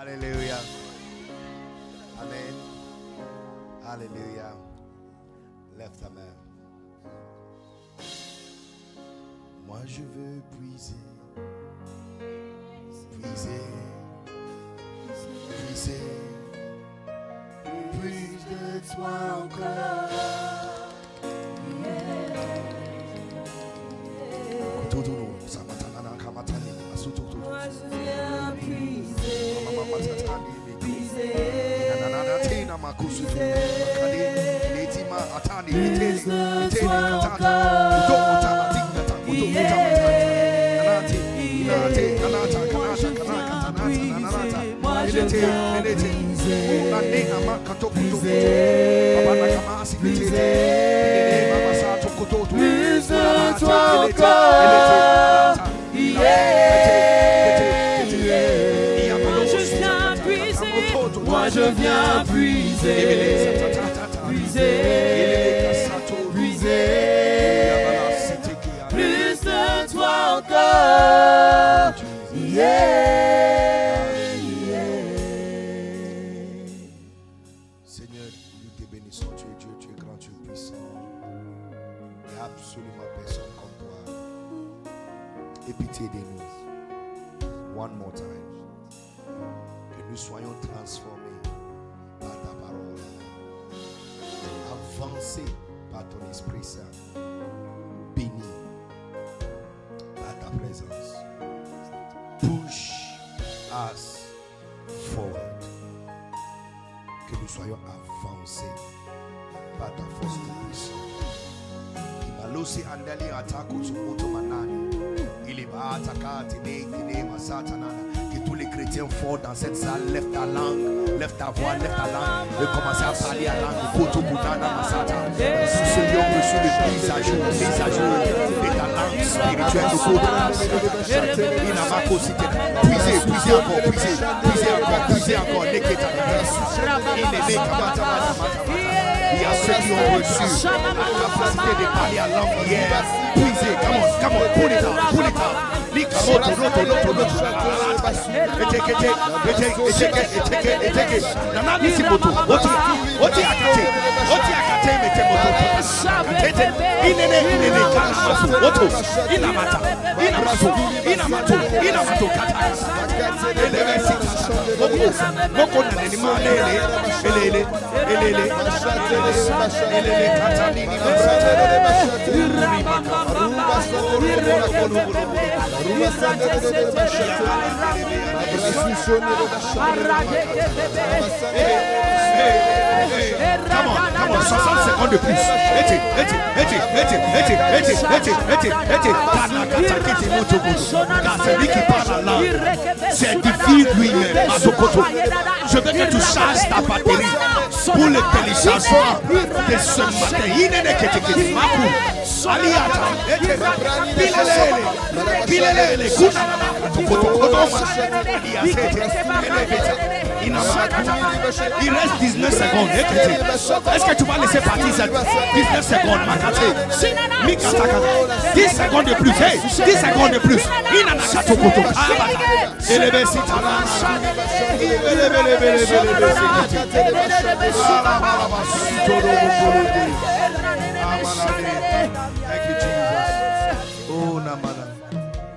Alléluia. Amen. Alléluia. Lève ta main. Moi je veux puiser, puiser, puiser, plus de toi encore. Moi je viens puiser, puiser, plus de toi moi je viens puiser, puiser, puiser, plus de toi encore. Seigneur, nous te bénissons, tu es Dieu, tu es grand, tu es puissant. Il n'y a absolument personne comme toi. Et pitié de nous. One more time. Que nous soyons transformés par ta parole. Avancés par ton Esprit Saint. Bénis par ta présence. Push us forward. Que nous soyons avancés par ta force de puissance. Imalosi andali atako tsumoto manani. Iliba atakati ne masatanana. Que tous les chrétiens forts dans cette salle lèvent ta langue, lèvent ta voix, lèvent ta langue et commencent à parler à langue. Koto Budana Masata. Sous ce lieu reçu de mise à jour de ta langue spirituelle de Koto. Inamako cité. Puisez encore, puisez encore. Neketa. Inene kamata mata. Il y a ceux qui ont reçu la capacité de parler à langue hier. Puisez, come on, pull it out. Come on, 60 secondes de plus. Car celui qui parle la langue s'édifie lui-même à son côté. Je veux que tu charges ta batterie pour le téléchargement de ce matin. Il reste 19 secondes. Est-ce que tu vas laisser partir cette 19 secondes? 10 secondes de plus. 10 secondes de plus. Oh, Namana.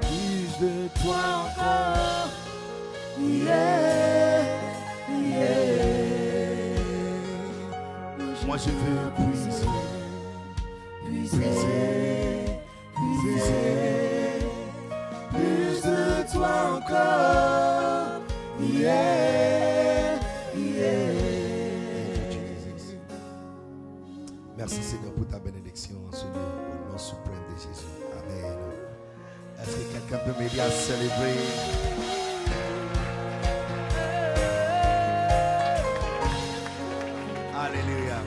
Plus de toi encore. Moi je veux puiser, plus de toi encore. Merci Seigneur pour ta bénédiction, Seigneur, au nom suprême de Jésus. Amen. Est-ce que quelqu'un peut m'aider à célébrer? Alléluia.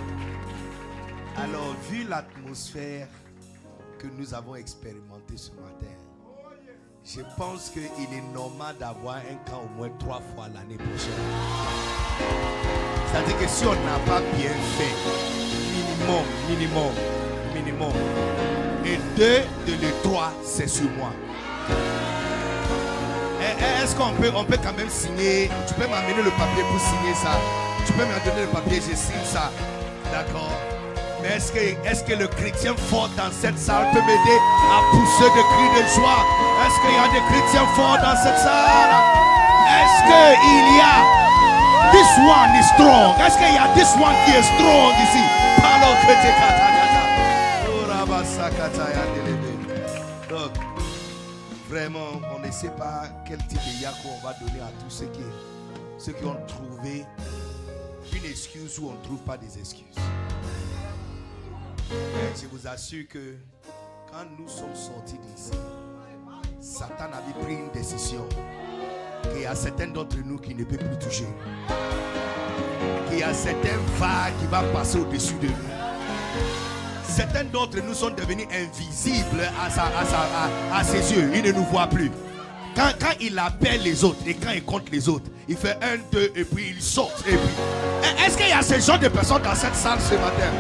Alors, vu l'atmosphère que nous avons expérimentée ce matin, je pense qu'il est normal d'avoir un camp au moins 3 fois l'année prochaine. C'est-à-dire que si on n'a pas bien fait, minimum, et 2 de les 3, c'est sur moi. est-ce qu'on peut quand même signer? Tu peux m'amener le papier pour signer ça? Tu peux me donner le papier, je signe ça. D'accord. Mais est-ce que le chrétien fort dans cette salle peut m'aider à pousser des cris de joie? Est-ce qu'il y a des chrétiens forts dans cette salle? Est-ce qu'il y a this one is strong? Est-ce qu'il y a this one qui est strong ici? Donc, vraiment, on ne sait pas quel type de yako on va donner à tous ceux qui ont trouvé une excuse où on ne trouve pas des excuses. Et je vous assure que quand nous sommes sortis d'ici, Satan avait pris une décision qu'il y a certains d'entre nous qui ne peuvent plus toucher. Qu'il y a certains vagues qui vont passer au-dessus de nous. Certains d'entre nous sont devenus invisibles à ses yeux. Il ne nous voit plus. Quand il appelle les autres et quand il compte les autres, il fait 1, 2 et puis il saute. Et puis, est-ce qu'il y a ce genre de personnes dans cette salle ce matin?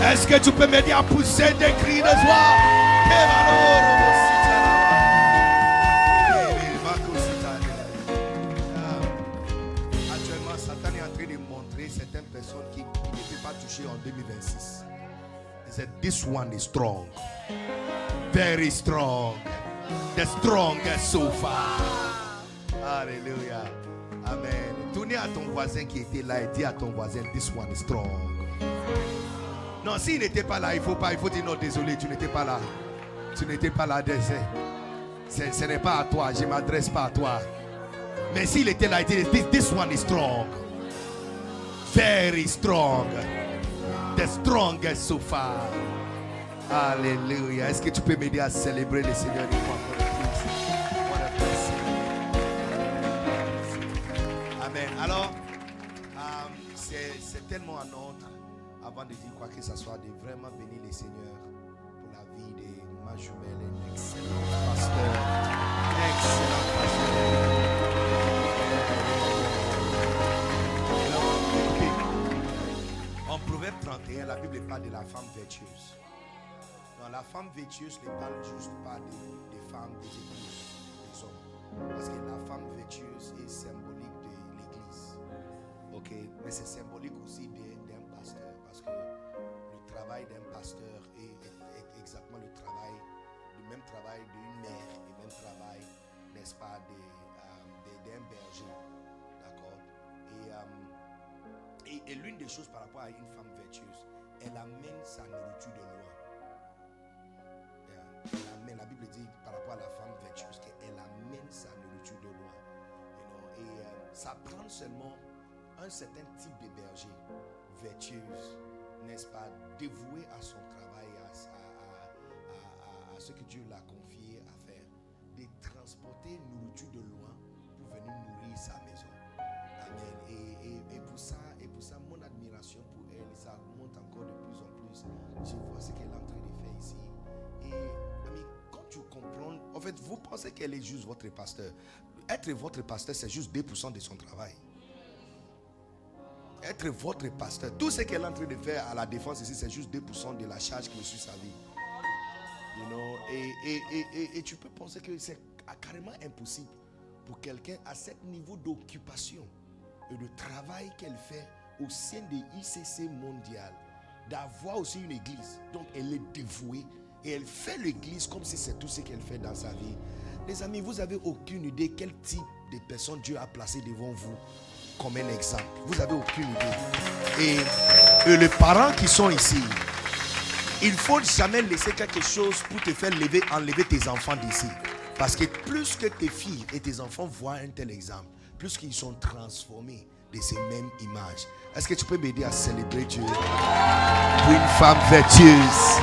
Est-ce que tu peux m'aider à pousser des cris de joie? Actuellement, Satan est en train de montrer certaines personnes qui ne peuvent pas toucher en 2026. He said, this one is strong. Very strong. The strongest so far. Alléluia. Amen. Tournez à ton voisin qui était là et dis à ton voisin, this one is strong. Non, s'il n'était pas là, il faut dire non, désolé, tu n'étais pas là. Tu n'étais pas là. Ce n'est pas à toi, je ne m'adresse pas à toi. Mais s'il était là, il dit, this one is strong. Very strong. The strongest so far. Alléluia. Est-ce que tu peux m'aider à célébrer le Seigneur une fois encore de plus? Amen. Alors, c'est tellement un ordre, avant de dire quoi que ce soit, de vraiment bénir le Seigneur pour la vie de ma jumelle, un excellent pasteur. Excellent pasteur. En Proverbe 31, la Bible parle de la femme vertueuse. Non, la femme vertueuse ne parle juste pas des femmes, des épouses, des hommes. Parce que la femme vertueuse est symbolique de l'église. Ok, mais c'est symbolique aussi d'un pasteur. Parce que le travail d'un pasteur est exactement le même travail d'une mère, et même travail, n'est-ce pas, d'un berger. D'accord? Et l'une des choses par rapport à une femme vertueuse, elle amène sa nourriture de loin. La Bible dit par rapport à la femme vertueuse qu'elle amène sa nourriture de loin. Et ça prend seulement un certain type de berger vertueuse, n'est-ce pas, dévoué à son travail, à ce que Dieu l'a confié à faire, de transporter nourriture de loin pour venir nourrir sa maison. Amen. Et pour ça, mon admiration pour elle, ça augmente encore de plus en plus. Je vois ce qu'elle est en train de faire ici. Et quand tu comprends, en fait, vous pensez qu'elle est juste votre pasteur. Être votre pasteur, c'est juste 2% de son travail. Être votre pasteur, tout ce qu'elle est en train de faire à la défense ici, c'est juste 2% de la charge qui est sur sa vie. You know? Et tu peux penser que c'est carrément impossible pour quelqu'un à ce niveau d'occupation et de travail qu'elle fait au sein de ICC mondial, d'avoir aussi une église. Donc elle est dévouée et elle fait l'église comme si c'est tout ce qu'elle fait dans sa vie. Les amis, vous n'avez aucune idée quel type de personne Dieu a placé devant vous comme un exemple. Vous n'avez aucune idée. Et les parents qui sont ici, il ne faut jamais laisser quelque chose pour te faire enlever tes enfants d'ici. Parce que plus que tes filles et tes enfants voient un tel exemple, plus qu'ils sont transformés de ces mêmes images. Est-ce que tu peux m'aider à célébrer Dieu pour une femme vertueuse,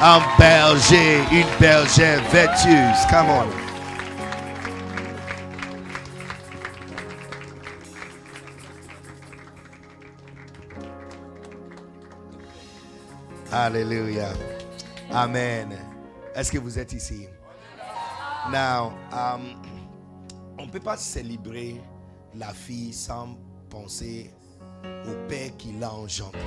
un berger, une bergère vertueuse? Come on. Alléluia. Amen. Est-ce que vous êtes ici? Now, on ne peut pas célébrer la fille sans penser au Père qui l'a engendré.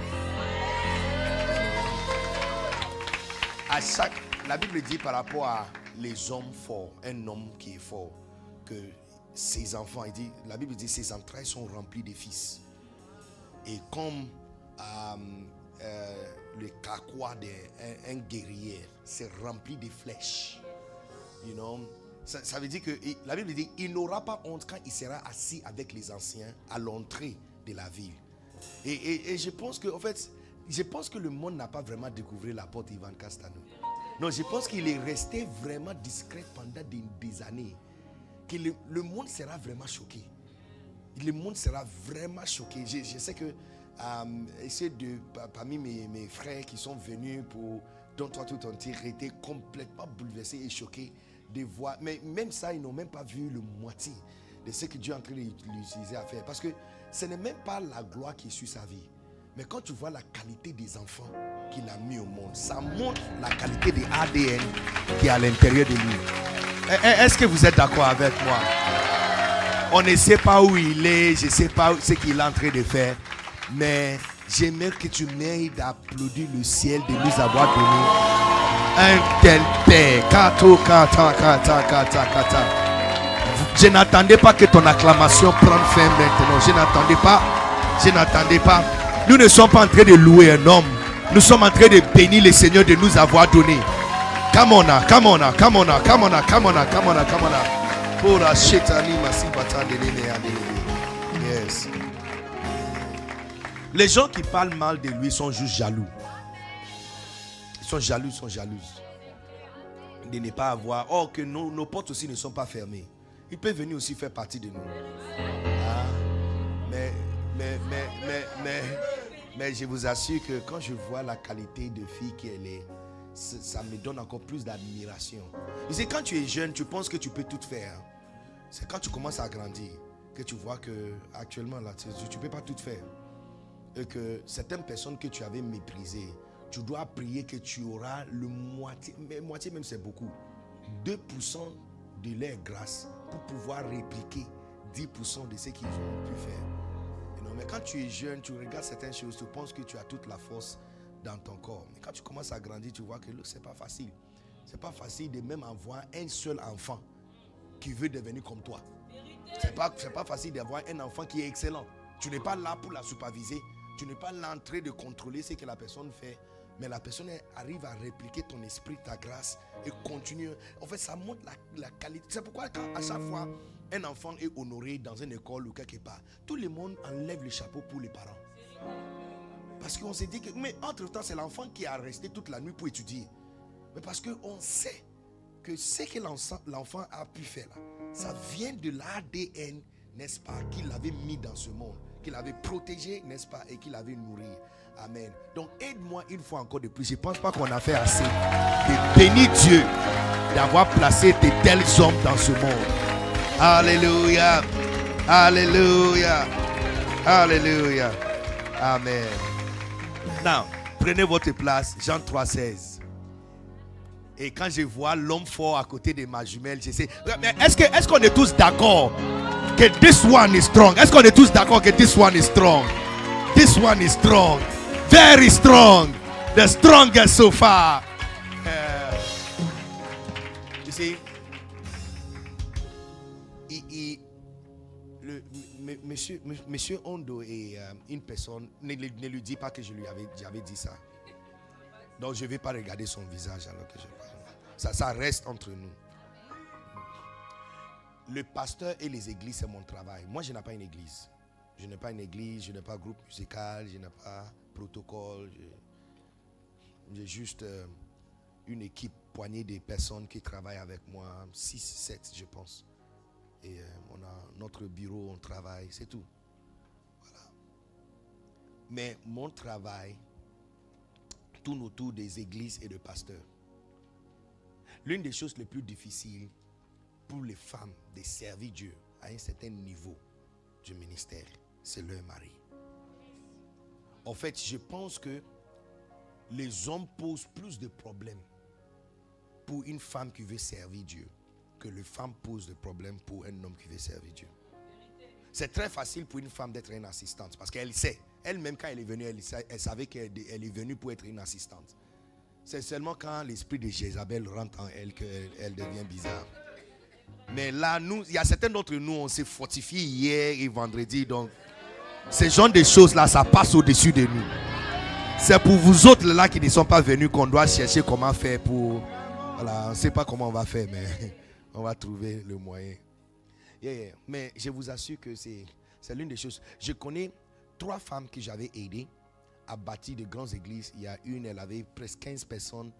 La Bible dit par rapport à les hommes forts, un homme qui est fort, que ses enfants, la Bible dit ses entrailles sont remplies de fils. Et comme le carquois d'un guerrier, c'est rempli de flèches. You know, ça veut dire que la Bible dit il n'aura pas honte quand il sera assis avec les anciens à l'entrée de la ville. Et je pense que, en fait, le monde n'a pas vraiment découvert la porte Ivan Castano. Non, je pense qu'il est resté vraiment discret pendant des années. Que le monde sera vraiment choqué. Le monde sera vraiment choqué. Je sais que parmi mes frères qui sont venus pour Don't Talk to Tonty étaient complètement bouleversés et choqués de voir. Mais même ça, ils n'ont même pas vu le moitié de ce que Dieu est en train d'utiliser à faire. Parce que ce n'est même pas la gloire qui est sur sa vie. Mais quand tu vois la qualité des enfants qu'il a mis au monde, ça montre la qualité des ADN qui est à l'intérieur de lui. Est-ce que vous êtes d'accord avec moi? On ne sait pas où il est, je ne sais pas ce qu'il est en train de faire. Mais j'aimerais que tu m'aides à applaudir le ciel de nous avoir donné un tel père. Je n'attendais pas que ton acclamation prenne fin maintenant. Je n'attendais pas. Nous ne sommes pas en train de louer un homme. Nous sommes en train de bénir le Seigneur de nous avoir donné. Come on. Yes. Les gens qui parlent mal de lui sont juste jaloux. Ils sont jalouses. De ne pas avoir. Or que nos portes aussi ne sont pas fermées. Il peut venir aussi faire partie de nous. Ah, mais je vous assure que quand je vois la qualité de fille qu'elle est, ça me donne encore plus d'admiration. Tu sais, quand tu es jeune, tu penses que tu peux tout faire. C'est quand tu commences à grandir que tu vois que actuellement là, tu ne peux pas tout faire. Et que certaines personnes que tu avais méprisées, tu dois prier que tu auras le moitié, mais moitié même c'est beaucoup, 2% de leur grâce pour pouvoir répliquer 10% de ce qu'ils ont pu faire. Non, mais quand tu es jeune, tu regardes certaines choses, tu penses que tu as toute la force dans ton corps. Mais quand tu commences à grandir, tu vois que c'est pas facile. C'est pas facile de même avoir un seul enfant qui veut devenir comme toi. C'est pas facile d'avoir un enfant qui est excellent. Tu n'es pas là pour la superviser. Tu n'es pas là en train de contrôler ce que la personne fait. Mais la personne arrive à répliquer ton esprit, ta grâce et continue. En fait, ça montre la qualité. C'est pourquoi à chaque fois un enfant est honoré dans une école ou quelque part, tout le monde enlève le chapeau pour les parents. Parce qu'on s'est dit que, mais entre-temps, c'est l'enfant qui a resté toute la nuit pour étudier. Mais parce qu'on sait que ce que l'enfant a pu faire là, ça vient de l'ADN, n'est-ce pas, qu'il avait mis dans ce monde, qu'il avait protégé, n'est-ce pas, et qu'il avait nourri. Amen. Donc aide-moi une fois encore de plus. Je ne pense pas qu'on a fait assez de bénir Dieu d'avoir placé de tels hommes dans ce monde. Alléluia. Alléluia. Alléluia. Amen. Now, prenez votre place. Jean 3,16. Et quand je vois l'homme fort à côté de ma jumelle, je sais. Mais est-ce qu'on est tous d'accord que this one is strong? Est-ce qu'on est tous d'accord que this one is strong? This one is strong. Very strong. The strongest so far. You see, Monsieur Ondo est une personne. Ne lui dis pas que j'avais dit ça. Donc je ne vais pas regarder son visage alors que je parle. Ça reste entre nous. Le pasteur et les églises, c'est mon travail. Moi, je n'ai pas une église. Je n'ai pas une église, je n'ai pas groupe musical, je n'ai pas protocole. J'ai juste une équipe, poignée de personnes qui travaillent avec moi, 6, 7 je pense. Et on a notre bureau, on travaille, c'est tout. Voilà. Mais mon travail tourne autour des églises et des pasteurs. L'une des choses les plus difficiles pour les femmes de servir Dieu à un certain niveau du ministère, c'est leur mari. En fait, je pense que les hommes posent plus de problèmes pour une femme qui veut servir Dieu que les femmes posent de problèmes pour un homme qui veut servir Dieu. C'est très facile pour une femme d'être une assistante parce qu'elle sait. Elle-même, quand elle est venue, elle savait qu'elle est venue pour être une assistante. C'est seulement quand l'esprit de Jézabel rentre en elle qu'elle devient bizarre. Mais là, nous, il y a certains d'entre nous, on s'est fortifiés hier et vendredi. Donc, ce genre de choses-là, ça passe au-dessus de nous. C'est pour vous autres là qui ne sont pas venus qu'on doit chercher comment faire pour... Voilà, on ne sait pas comment on va faire, mais on va trouver le moyen. Mais je vous assure que c'est l'une des choses. Je connais 3 femmes que j'avais aidées à bâtir de grandes églises. Il y a une, elle avait presque 15 personnes.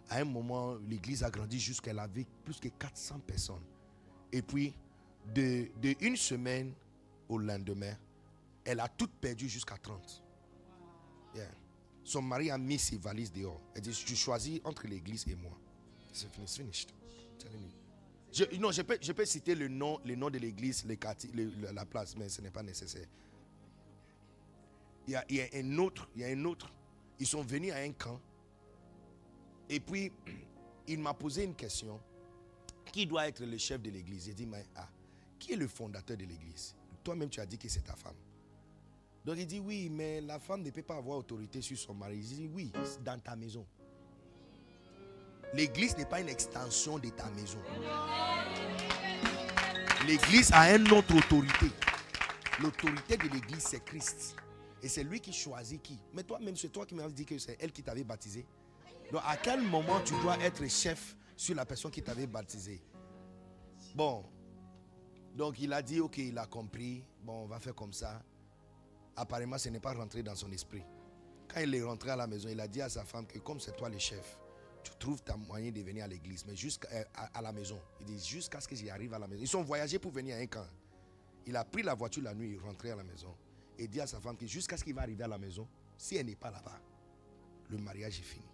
À un moment, l'église a grandi jusqu'à elle avait plus que 400 personnes. Et puis, de une semaine au lendemain, elle a tout perdu jusqu'à 30. Yeah. Son mari a mis ses valises dehors. Elle dit, tu choisis entre l'église et moi. C'est fini, c'est finished. Je peux citer le nom de l'église, la place, mais ce n'est pas nécessaire. Il y a un autre. Ils sont venus à un camp. Et puis, il m'a posé une question. Qui doit être le chef de l'église? J'ai dit, mais qui est le fondateur de l'église? Toi-même, tu as dit que c'est ta femme. Donc, il dit, oui, mais la femme ne peut pas avoir autorité sur son mari. Il dit, oui, c'est dans ta maison. L'église n'est pas une extension de ta maison. L'église a une autre autorité. L'autorité de l'église, c'est Christ. Et c'est lui qui choisit qui. Mais toi-même, c'est toi qui m'as dit que c'est elle qui t'avait baptisé. Donc, à quel moment tu dois être chef sur la personne qui t'avait baptisé? Bon. Donc, il a dit, ok, il a compris. Bon, on va faire comme ça. Apparemment, ce n'est pas rentré dans son esprit. Quand il est rentré à la maison, il a dit à sa femme que comme c'est toi le chef, tu trouves ta moyen de venir à l'église, mais jusqu'à la maison. Il dit, jusqu'à ce que j'y arrive à la maison. Ils sont voyagés pour venir à un camp. Il a pris la voiture la nuit, il est rentré à la maison. Et dit à sa femme que jusqu'à ce qu'il va arriver à la maison, si elle n'est pas là-bas, le mariage est fini.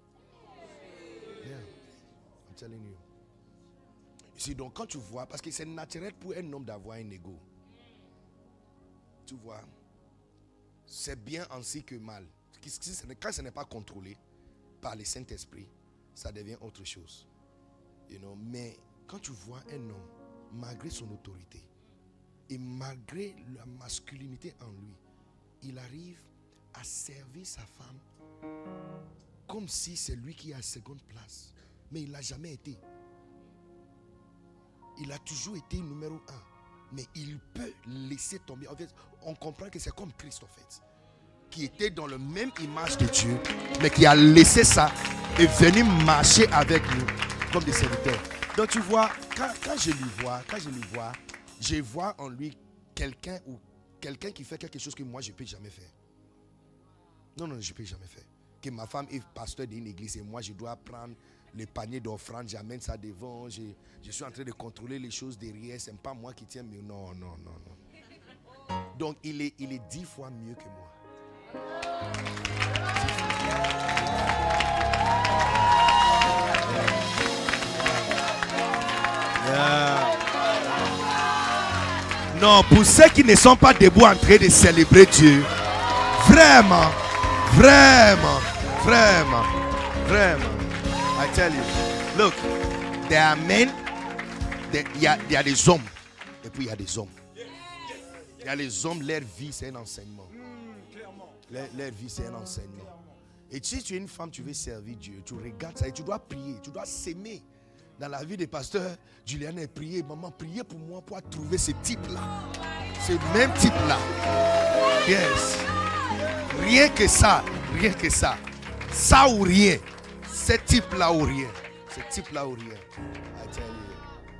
Yeah. I'm telling you. C'est donc quand tu vois, parce que c'est naturel pour un homme d'avoir un ego. Tu vois, c'est bien ainsi que mal. Quand ce n'est pas contrôlé par le Saint-Esprit, ça devient autre chose. Mais quand tu vois un homme, malgré son autorité et malgré la masculinité en lui, il arrive à servir sa femme comme si c'est lui qui est à seconde place. Mais il n'a jamais été. Il a toujours été numéro 1. Mais il peut laisser tomber. En fait, on comprend que c'est comme Christ en fait, qui était dans la même image de Dieu, mais qui a laissé ça et venu marcher avec nous comme des serviteurs. Donc tu vois, quand je lui vois, je vois en lui quelqu'un qui fait quelque chose que moi je ne peux jamais faire. Non, je ne peux jamais faire. Que ma femme est pasteur d'une église et moi je dois prendre le panier d'offrande, j'amène ça devant, je suis en train de contrôler les choses derrière, ce n'est pas moi qui tiens, mais non. Donc il est 10 fois mieux que moi. Non, pour ceux qui ne sont pas debout en train de célébrer Dieu, vraiment, I tell you, look, there are men, il y a des hommes, et puis il y a des hommes. Il y a les hommes, leur vie c'est un enseignement. Leur vie c'est un enseignement. Et si tu es une femme, tu veux servir Dieu, tu regardes ça et tu dois prier, tu dois s'aimer. Dans la vie des pasteurs, Juliane a prié, maman, priez pour moi pour trouver ce type-là. Ce même type-là. Yes. Rien que ça. Ça ou rien. Ce type-là ou rien. Ce type-là ou rien. I tell you.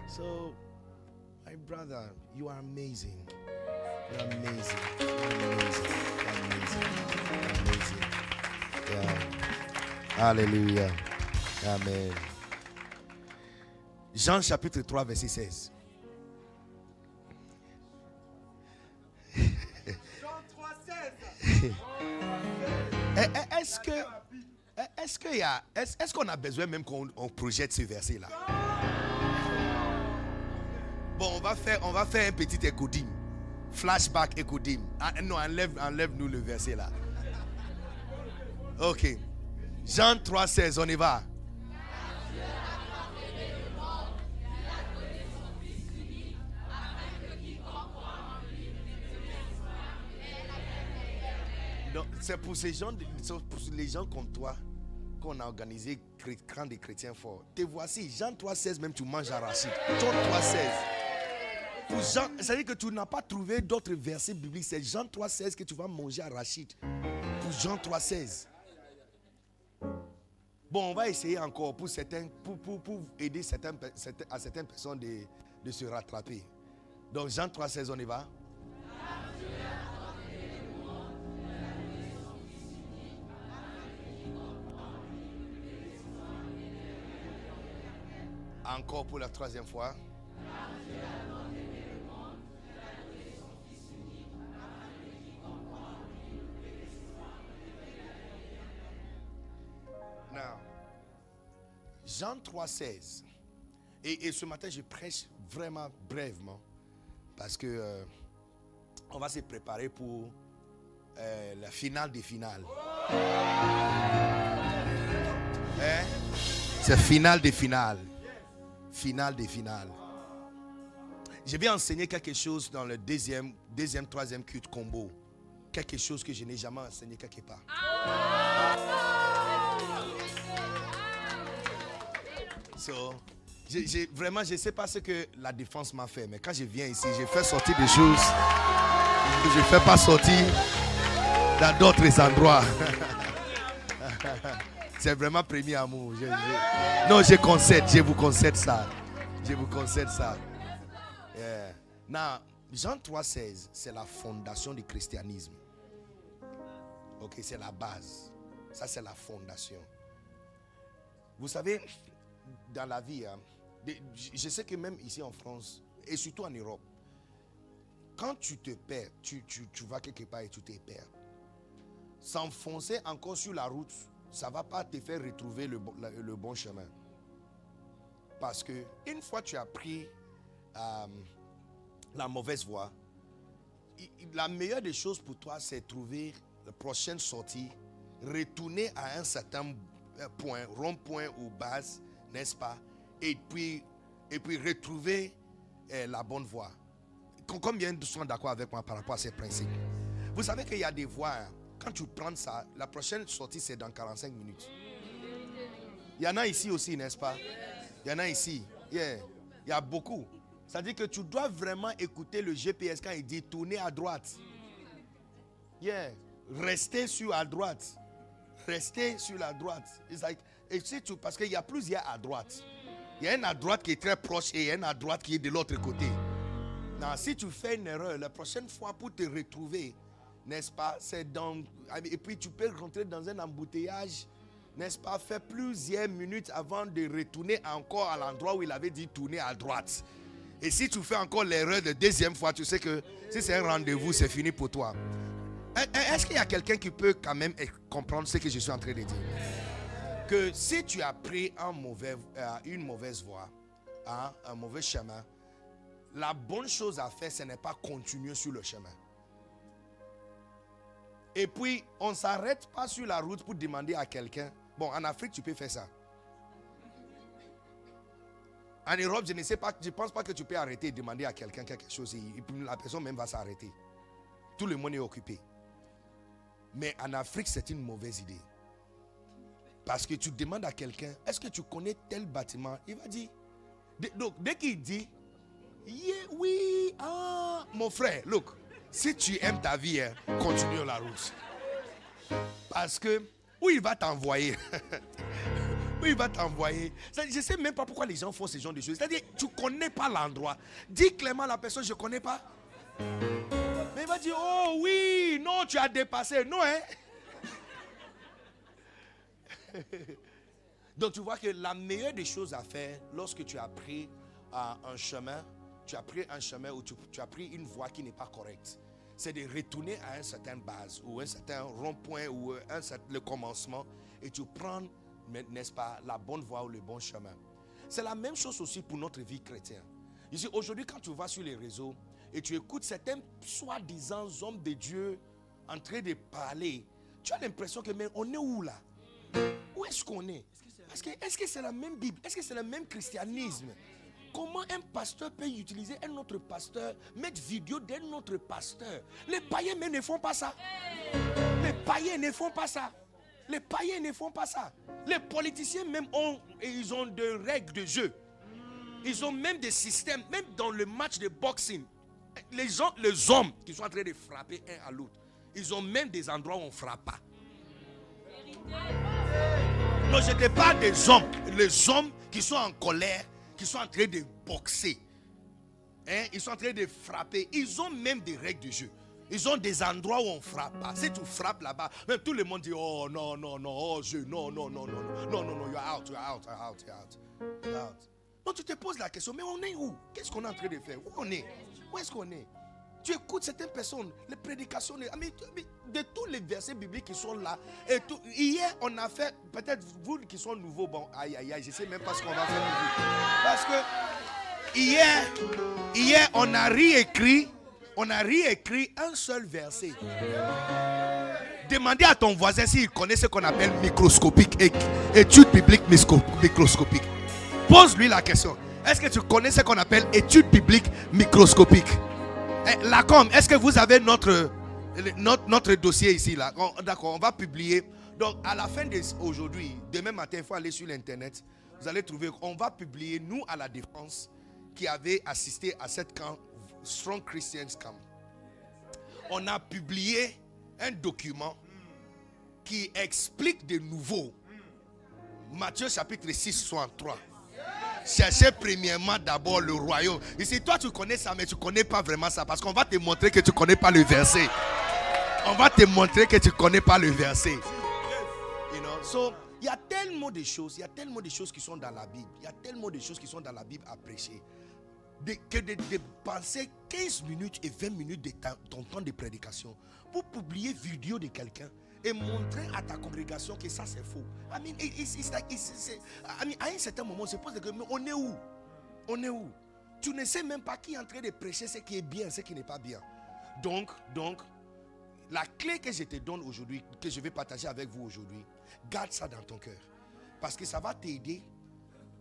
So, my brother, you are amazing. You are amazing. You are amazing. You are amazing. You are amazing. Yeah. Hallelujah. Amen. Jean chapitre 3 verset 16. Est-ce qu'on a besoin même qu'on projette ce verset là? Bon, on va faire un petit écoudime. Flashback écoudime. Non, enlève-nous le verset là. Ok. Jean 3 16, on y va. Donc, c'est pour les gens comme toi qu'on a organisé camp des chrétiens forts. Te voici, Jean 3,16, même tu manges arachide. Jean 3,16. Pour Jean, ça veut dire que tu n'as pas trouvé d'autres versets bibliques. C'est Jean 3,16 que tu vas manger arachide. Pour Jean 3,16. Bon, on va essayer encore pour aider à certaines personnes de se rattraper. Donc Jean 3,16, on y va. Encore pour la troisième fois. Now, Jean 3,16. Et ce matin, je prêche vraiment brièvement parce que on va se préparer pour la finale des finales. Hein? C'est finale des finales. Finale des finales. Je vais enseigner quelque chose dans le deuxième, troisième culte combo. Quelque chose que je n'ai jamais enseigné quelque part. So, vraiment, je ne sais pas ce que la défense m'a fait, mais quand je viens ici, je fais sortir des choses que je ne fais pas sortir dans d'autres endroits. C'est vraiment premier amour. Non, je vous concède ça. Je vous concède ça. Yeah. Now, Jean 3,16, c'est la fondation du christianisme. Ok, c'est la base. Ça, c'est la fondation. Vous savez, dans la vie, hein, je sais que même ici en France, et surtout en Europe, quand tu te perds, tu vas quelque part et tu te perds. S'enfoncer encore sur la route, ça ne va pas te faire retrouver le bon chemin. Parce que une fois tu as pris la mauvaise voie, la meilleure des choses pour toi, c'est trouver la prochaine sortie, retourner à un certain point, rond-point ou base, n'est-ce pas? Et puis retrouver la bonne voie. Combien de sont d'accord avec moi par rapport à ces principes? Vous savez qu'il y a des voies, hein, quand tu prends ça, la prochaine sortie c'est dans 45 minutes. Il y en a ici aussi, n'est-ce pas? Il y en a ici. Yeah. Il y a beaucoup. C'est-à-dire que tu dois vraiment écouter le GPS quand il dit tourner à droite. Yeah. Restez sur la droite. Restez sur la droite. Et c'est tout, parce qu'il y a plusieurs à droite. Il y a une à droite qui est très proche et il y a une à droite qui est de l'autre côté. Non, si tu fais une erreur, la prochaine fois pour te retrouver, n'est-ce pas, c'est dans... Et puis tu peux rentrer dans un embouteillage, n'est-ce pas, faire plusieurs minutes avant de retourner encore à l'endroit où il avait dit tourner à droite. Et si tu fais encore l'erreur de deuxième fois, tu sais que si c'est un rendez-vous, c'est fini pour toi. Est-ce qu'il y a quelqu'un qui peut quand même comprendre ce que je suis en train de dire? Que si tu as pris une mauvaise voie, hein, un mauvais chemin, la bonne chose à faire, ce n'est pas continuer sur le chemin. Et puis, on ne s'arrête pas sur la route pour demander à quelqu'un. Bon, en Afrique, tu peux faire ça. En Europe, je ne pense pas que tu peux arrêter et demander à quelqu'un quelque chose. Et puis la personne même va s'arrêter. Tout le monde est occupé. Mais en Afrique, c'est une mauvaise idée. Parce que tu demandes à quelqu'un, est-ce que tu connais tel bâtiment? Il va dire. Donc, dès qu'il dit, yeah, oui, ah, mon frère, look, si tu aimes ta vie, hein, continue la route. Parce que, où il va t'envoyer? Où il va t'envoyer? Je ne sais même pas pourquoi les gens font ce genre de choses. C'est-à-dire, tu ne connais pas l'endroit. Dis clairement à la personne, je ne connais pas. Mais il va dire, oh oui, non, tu as dépassé. Non, hein? Donc tu vois que la meilleure des choses à faire lorsque tu as pris un chemin, où tu as pris une voie qui n'est pas correcte, c'est de retourner à une certaine base ou un certain rond-point ou le commencement et tu prends, n'est-ce pas, la bonne voie ou le bon chemin. C'est la même chose aussi pour notre vie chrétienne. Ici, aujourd'hui, quand tu vas sur les réseaux et tu écoutes certains soi-disant hommes de Dieu en train de parler, tu as l'impression que, mais on est où là? Où est-ce qu'on est? Est-ce que c'est la même Bible? Est-ce que c'est le même christianisme? Comment un pasteur peut utiliser un autre pasteur, mettre vidéo d'un autre pasteur? Les païens même ne font pas ça. Les païens ne font pas ça. Les païens ne font pas ça. Les politiciens même ils ont des règles de jeu. Ils ont même des systèmes, même dans le match de boxing. Les hommes qui sont en train de frapper un à l'autre, ils ont même des endroits où on ne frappe pas. Non, je ne dis pas des hommes. Les hommes qui sont en colère, qui sont en train de boxer. Ils sont en train de frapper. Ils ont même des règles de jeu. Ils ont des endroits où on ne frappe pas. Si tu frappes là-bas, même tout le monde dit, oh non, non, non, oh jeu, non, non, non, non, non, non, non, you're out, you're out, you're out, you're out, you're out. Donc tu te poses la question, mais on est où? Qu'est-ce qu'on est en train de faire? Où on est? Où est-ce qu'on est? Tu écoutes certaines personnes, les prédications, de tous les versets bibliques qui sont là. Et tout, hier, on a fait, peut-être vous qui sont nouveaux, bon, aïe, aïe, aïe, je ne sais même pas ce qu'on va faire aujourd'hui. Parce que hier, on a réécrit un seul verset. Demandez à ton voisin s'il connaît ce qu'on appelle microscopique, étude biblique microscopique. Pose-lui la question. Est-ce que tu connais ce qu'on appelle étude biblique microscopique? Lacombe, est-ce que vous avez notre dossier ici là? D'accord, on va publier. Donc à la fin d'aujourd'hui, demain matin, il faut aller sur l'internet. Vous allez trouver, on va publier, nous à la Défense, qui avait assisté à cette camp, Strong Christians Camp. On a publié un document qui explique de nouveau Matthieu chapitre 6, 63. Cherchez premièrement d'abord le royaume. Ici, toi tu connais ça, mais tu ne connais pas vraiment ça. Parce qu'on va te montrer que tu ne connais pas le verset. On va te montrer que tu ne connais pas le verset. You know? So, il y a tellement de choses. Il y a tellement de choses qui sont dans la Bible. Il y a tellement de choses qui sont dans la Bible à prêcher. Que de penser 15 minutes et 20 minutes de ton temps de prédication pour publier vidéo de quelqu'un et montrer à ta congrégation que ça c'est faux. À un certain moment, on se pose la question, mais on est où? On est où? Tu ne sais même pas qui est en train de prêcher ce qui est bien, ce qui n'est pas bien. Donc, la clé que je te donne aujourd'hui, que je vais partager avec vous aujourd'hui, garde ça dans ton cœur. Parce que ça va t'aider,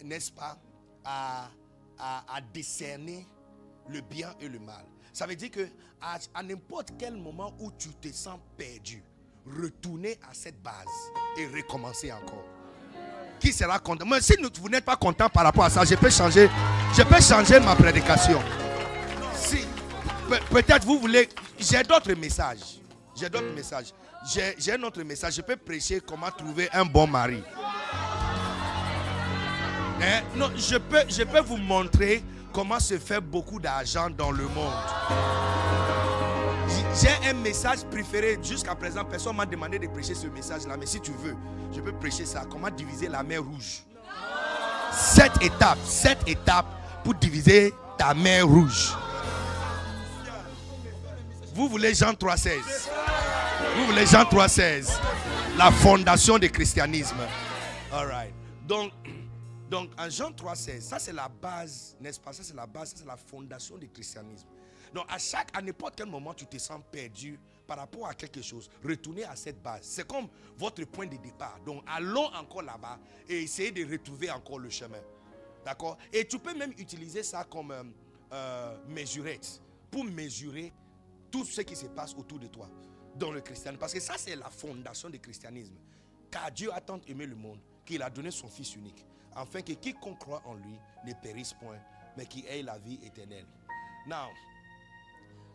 n'est-ce pas, à discerner le bien et le mal. Ça veut dire que à n'importe quel moment où tu te sens perdu, retournez à cette base et recommencer encore. Qui sera content? Mais si vous n'êtes pas content par rapport à ça, je peux changer ma prédication. Si peut-être vous voulez, j'ai d'autres messages. J'ai un autre message. Je peux prêcher comment trouver un bon mari. Non, je peux vous montrer comment se faire beaucoup d'argent dans le monde. J'ai un message préféré. Jusqu'à présent, personne m'a demandé de prêcher ce message-là. Mais si tu veux, je peux prêcher ça. Comment diviser la mer rouge. 7 étapes pour diviser ta mer rouge. Vous voulez Jean 3,16? Vous voulez Jean 3,16? La fondation du christianisme. All right. Donc en Jean 3,16, ça c'est la base, n'est-ce pas? Ça c'est la base, ça c'est la fondation du christianisme. Donc à n'importe quel moment tu te sens perdu par rapport à quelque chose, retournez à cette base. C'est comme votre point de départ. Donc allons encore là-bas et essayez de retrouver encore le chemin. D'accord? Et tu peux même utiliser ça comme mesurette pour mesurer tout ce qui se passe autour de toi dans le christianisme. Parce que ça c'est la fondation du christianisme. Car Dieu a tant aimé le monde qu'il a donné son Fils unique, afin que quiconque croit en lui ne périsse point, mais qu'il ait la vie éternelle. Now,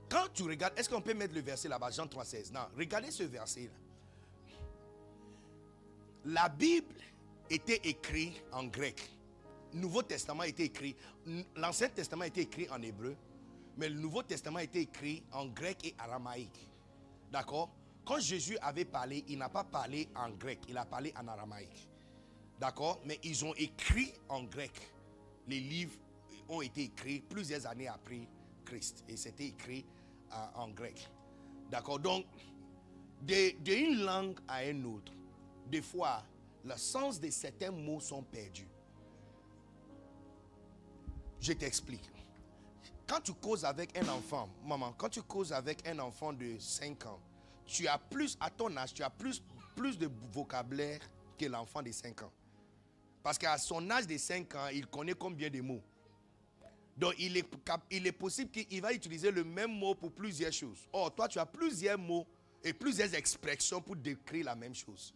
quand tu regardes, est-ce qu'on peut mettre le verset là-bas, Jean 3,16? Non, regardez ce verset-là. La Bible était écrite en grec. Le Nouveau Testament était écrit, l'Ancien Testament était écrit en hébreu, mais le Nouveau Testament était écrit en grec et aramaïque. D'accord? Quand Jésus avait parlé, il n'a pas parlé en grec, il a parlé en aramaïque. D'accord? Mais ils ont écrit en grec. Les livres ont été écrits plusieurs années après Christ. Et c'était écrit en grec. D'accord? Donc, d'une langue à une autre, des fois, le sens de certains mots sont perdus. Je t'explique. Quand tu causes avec un enfant, maman, quand tu causes avec un enfant de 5 ans, tu as plus, à ton âge, tu as plus de vocabulaire que l'enfant de 5 ans. Parce qu'à son âge de 5 ans, il connaît combien de mots. Donc, il est possible qu'il va utiliser le même mot pour plusieurs choses. Or, toi, tu as plusieurs mots et plusieurs expressions pour décrire la même chose.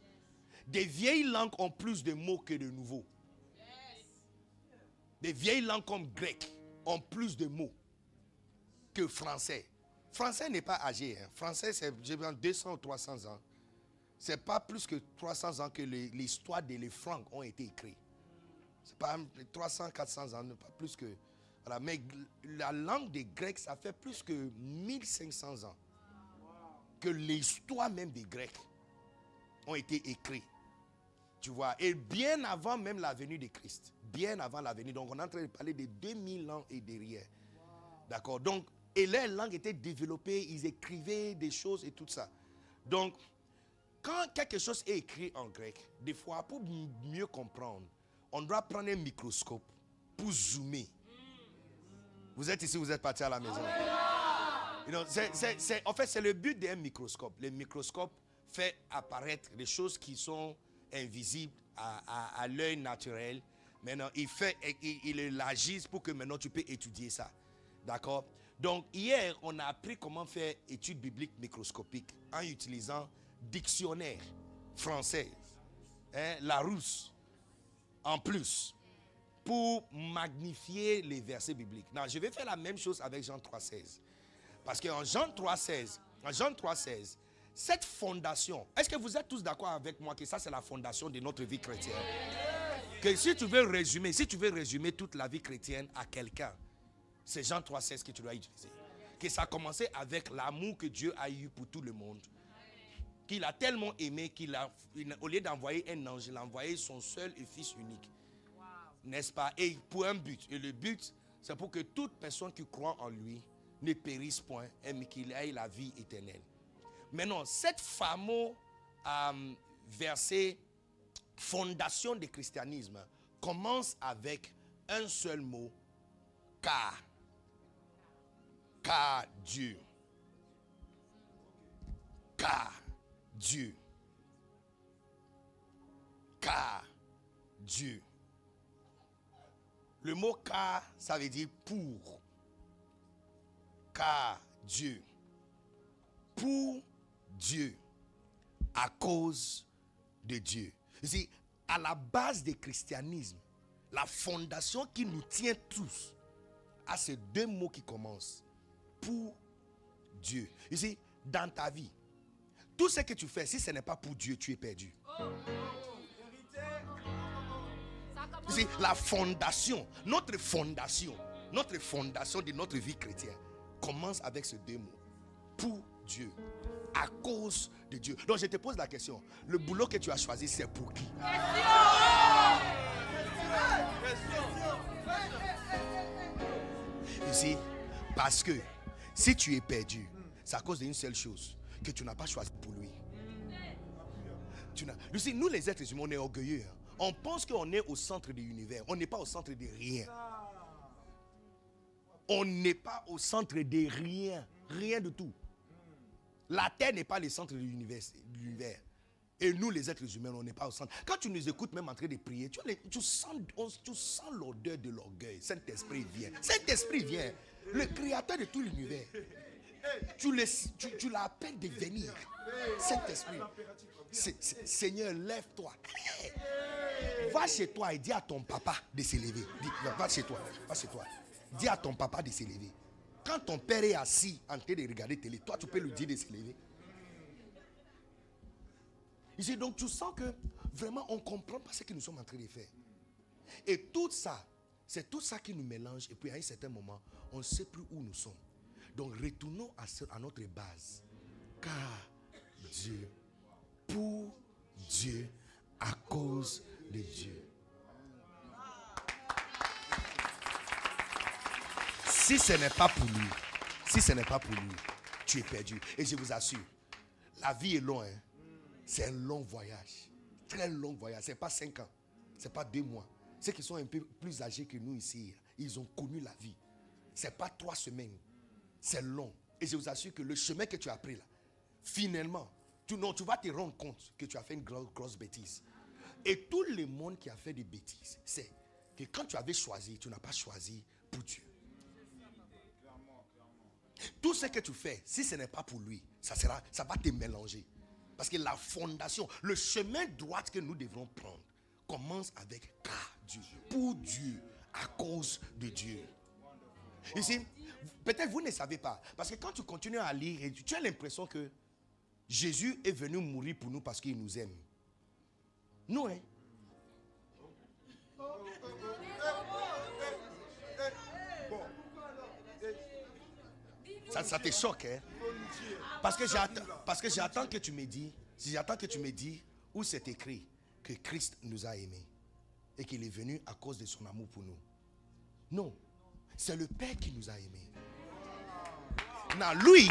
Des vieilles langues ont plus de mots que de nouveaux. Des vieilles langues comme grec ont plus de mots que français. Français n'est pas âgé. Hein. Français, c'est 200 ou 300 ans. C'est pas plus que 300 ans que l'histoire des Francs ont été écrites. C'est pas 300, 400 ans, pas plus que... Voilà. Mais la langue des Grecs, ça fait plus que 1500 ans que l'histoire même des Grecs ont été écrites. Tu vois, et bien avant même la venue de Christ. Bien avant la venue. Donc on est en train de parler de 2000 ans et derrière. D'accord. Donc, et leur langue était développée, ils écrivaient des choses et tout ça. Donc, quand quelque chose est écrit en grec, des fois, pour mieux comprendre, on doit prendre un microscope pour zoomer. Vous êtes ici, vous êtes partis à la maison. En fait, c'est le but d'un microscope. Le microscope fait apparaître des choses qui sont invisibles à l'œil naturel. Maintenant, il élargit pour que maintenant tu peux étudier ça. D'accord? Donc, hier, on a appris comment faire études bibliques microscopiques en utilisant dictionnaire français, Larousse, en plus, pour magnifier les versets bibliques. Non, je vais faire la même chose avec Jean 3,16. Parce qu'en Jean 3,16, cette fondation, est-ce que vous êtes tous d'accord avec moi que ça c'est la fondation de notre vie chrétienne? Que si tu veux résumer toute la vie chrétienne à quelqu'un, c'est Jean 3,16 que tu dois utiliser. Que ça a commencé avec l'amour que Dieu a eu pour tout le monde. Qu'il a tellement aimé au lieu d'envoyer un ange, il a envoyé son seul et fils unique. Wow. N'est-ce pas? Et pour un but. Et le but, c'est pour que toute personne qui croit en lui ne périsse point, mais qu'il ait la vie éternelle. Maintenant, cette fameux verset fondation du christianisme commence avec un seul mot, car. Car Dieu. Car Dieu. Car Dieu. Le mot car, ça veut dire pour. Car Dieu. Pour Dieu. À cause de Dieu. C'est à la base du christianisme, la fondation qui nous tient tous à ces deux mots qui commencent. Pour Dieu. Ici, dans ta vie, tout ce que tu fais, si ce n'est pas pour Dieu, tu es perdu. C'est la fondation, notre fondation de notre vie chrétienne commence avec ces deux mots. Pour Dieu, à cause de Dieu. Donc je te pose la question, le boulot que tu as choisi, c'est pour qui? Ici, parce que si tu es perdu, c'est à cause d'une seule chose, que tu n'as pas choisi pour lui. Nous les êtres humains, on est orgueilleux. Hein. On pense qu'on est au centre de l'univers. On n'est pas au centre de rien. On n'est pas au centre de rien. Rien de tout. La terre n'est pas le centre de l'univers. Et nous, les êtres humains, on n'est pas au centre. Quand tu nous écoutes même en train de prier, tu sens l'odeur de l'orgueil. Saint-Esprit vient. Saint-Esprit vient. Le créateur de tout l'univers. Tu l'appelles de venir. Saint-Esprit. Seigneur, lève-toi. Va chez toi et dis à ton papa de se lever. Va chez toi. Dis à ton papa de se lever. Quand ton père est assis en train de regarder télé, toi tu peux lui dire de se lever. Ici, donc tu sens que vraiment on ne comprend pas ce que nous sommes en train de faire. Et tout ça, c'est tout ça qui nous mélange. Et puis à un certain moment, on ne sait plus où nous sommes. Donc retournons à notre base. Car Dieu, pour Dieu, à cause de Dieu. Si ce n'est pas pour lui, tu es perdu. Et je vous assure, la vie est longue. Hein? C'est un long voyage. Très long voyage. Ce n'est pas 5 ans. Ce n'est pas 2 mois. Ceux qui sont un peu plus âgés que nous ici, ils ont connu la vie. Ce n'est pas 3 semaines. C'est long. Et je vous assure que le chemin que tu as pris là, finalement, tu vas te rendre compte que tu as fait une grosse bêtise. Et tout le monde qui a fait des bêtises, c'est que quand tu avais choisi, tu n'as pas choisi pour Dieu. Tout ce que tu fais, si ce n'est pas pour lui, ça va te mélanger. Parce que la fondation, le chemin droit que nous devrons prendre, commence avec car Dieu, pour Dieu, à cause de Dieu. Ici, peut-être vous ne savez pas. Parce que quand tu continues à lire, tu as l'impression que Jésus est venu mourir pour nous parce qu'il nous aime. Non, hein? Ça te choque, hein? Parce que j'attends que tu me dis où c'est écrit que Christ nous a aimés et qu'il est venu à cause de son amour pour nous. Non, c'est le Père qui nous a aimés. Non, lui,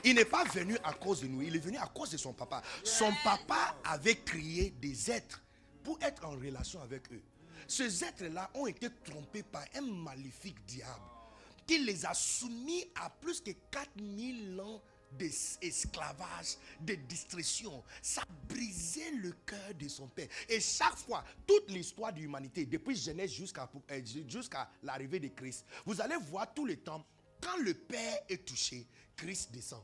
il n'est pas venu à cause de nous, il est venu à cause de son papa. Son papa avait créé des êtres pour être en relation avec eux. Ces êtres-là ont été trompés par un maléfique diable qui les a soumis à plus que 4000 ans d'esclavage, de distraction. Ça brisait le cœur de son père. Et chaque fois, toute l'histoire de l'humanité, depuis Genèse jusqu'à l'arrivée de Christ, vous allez voir tout le temps, quand le père est touché, Christ descend.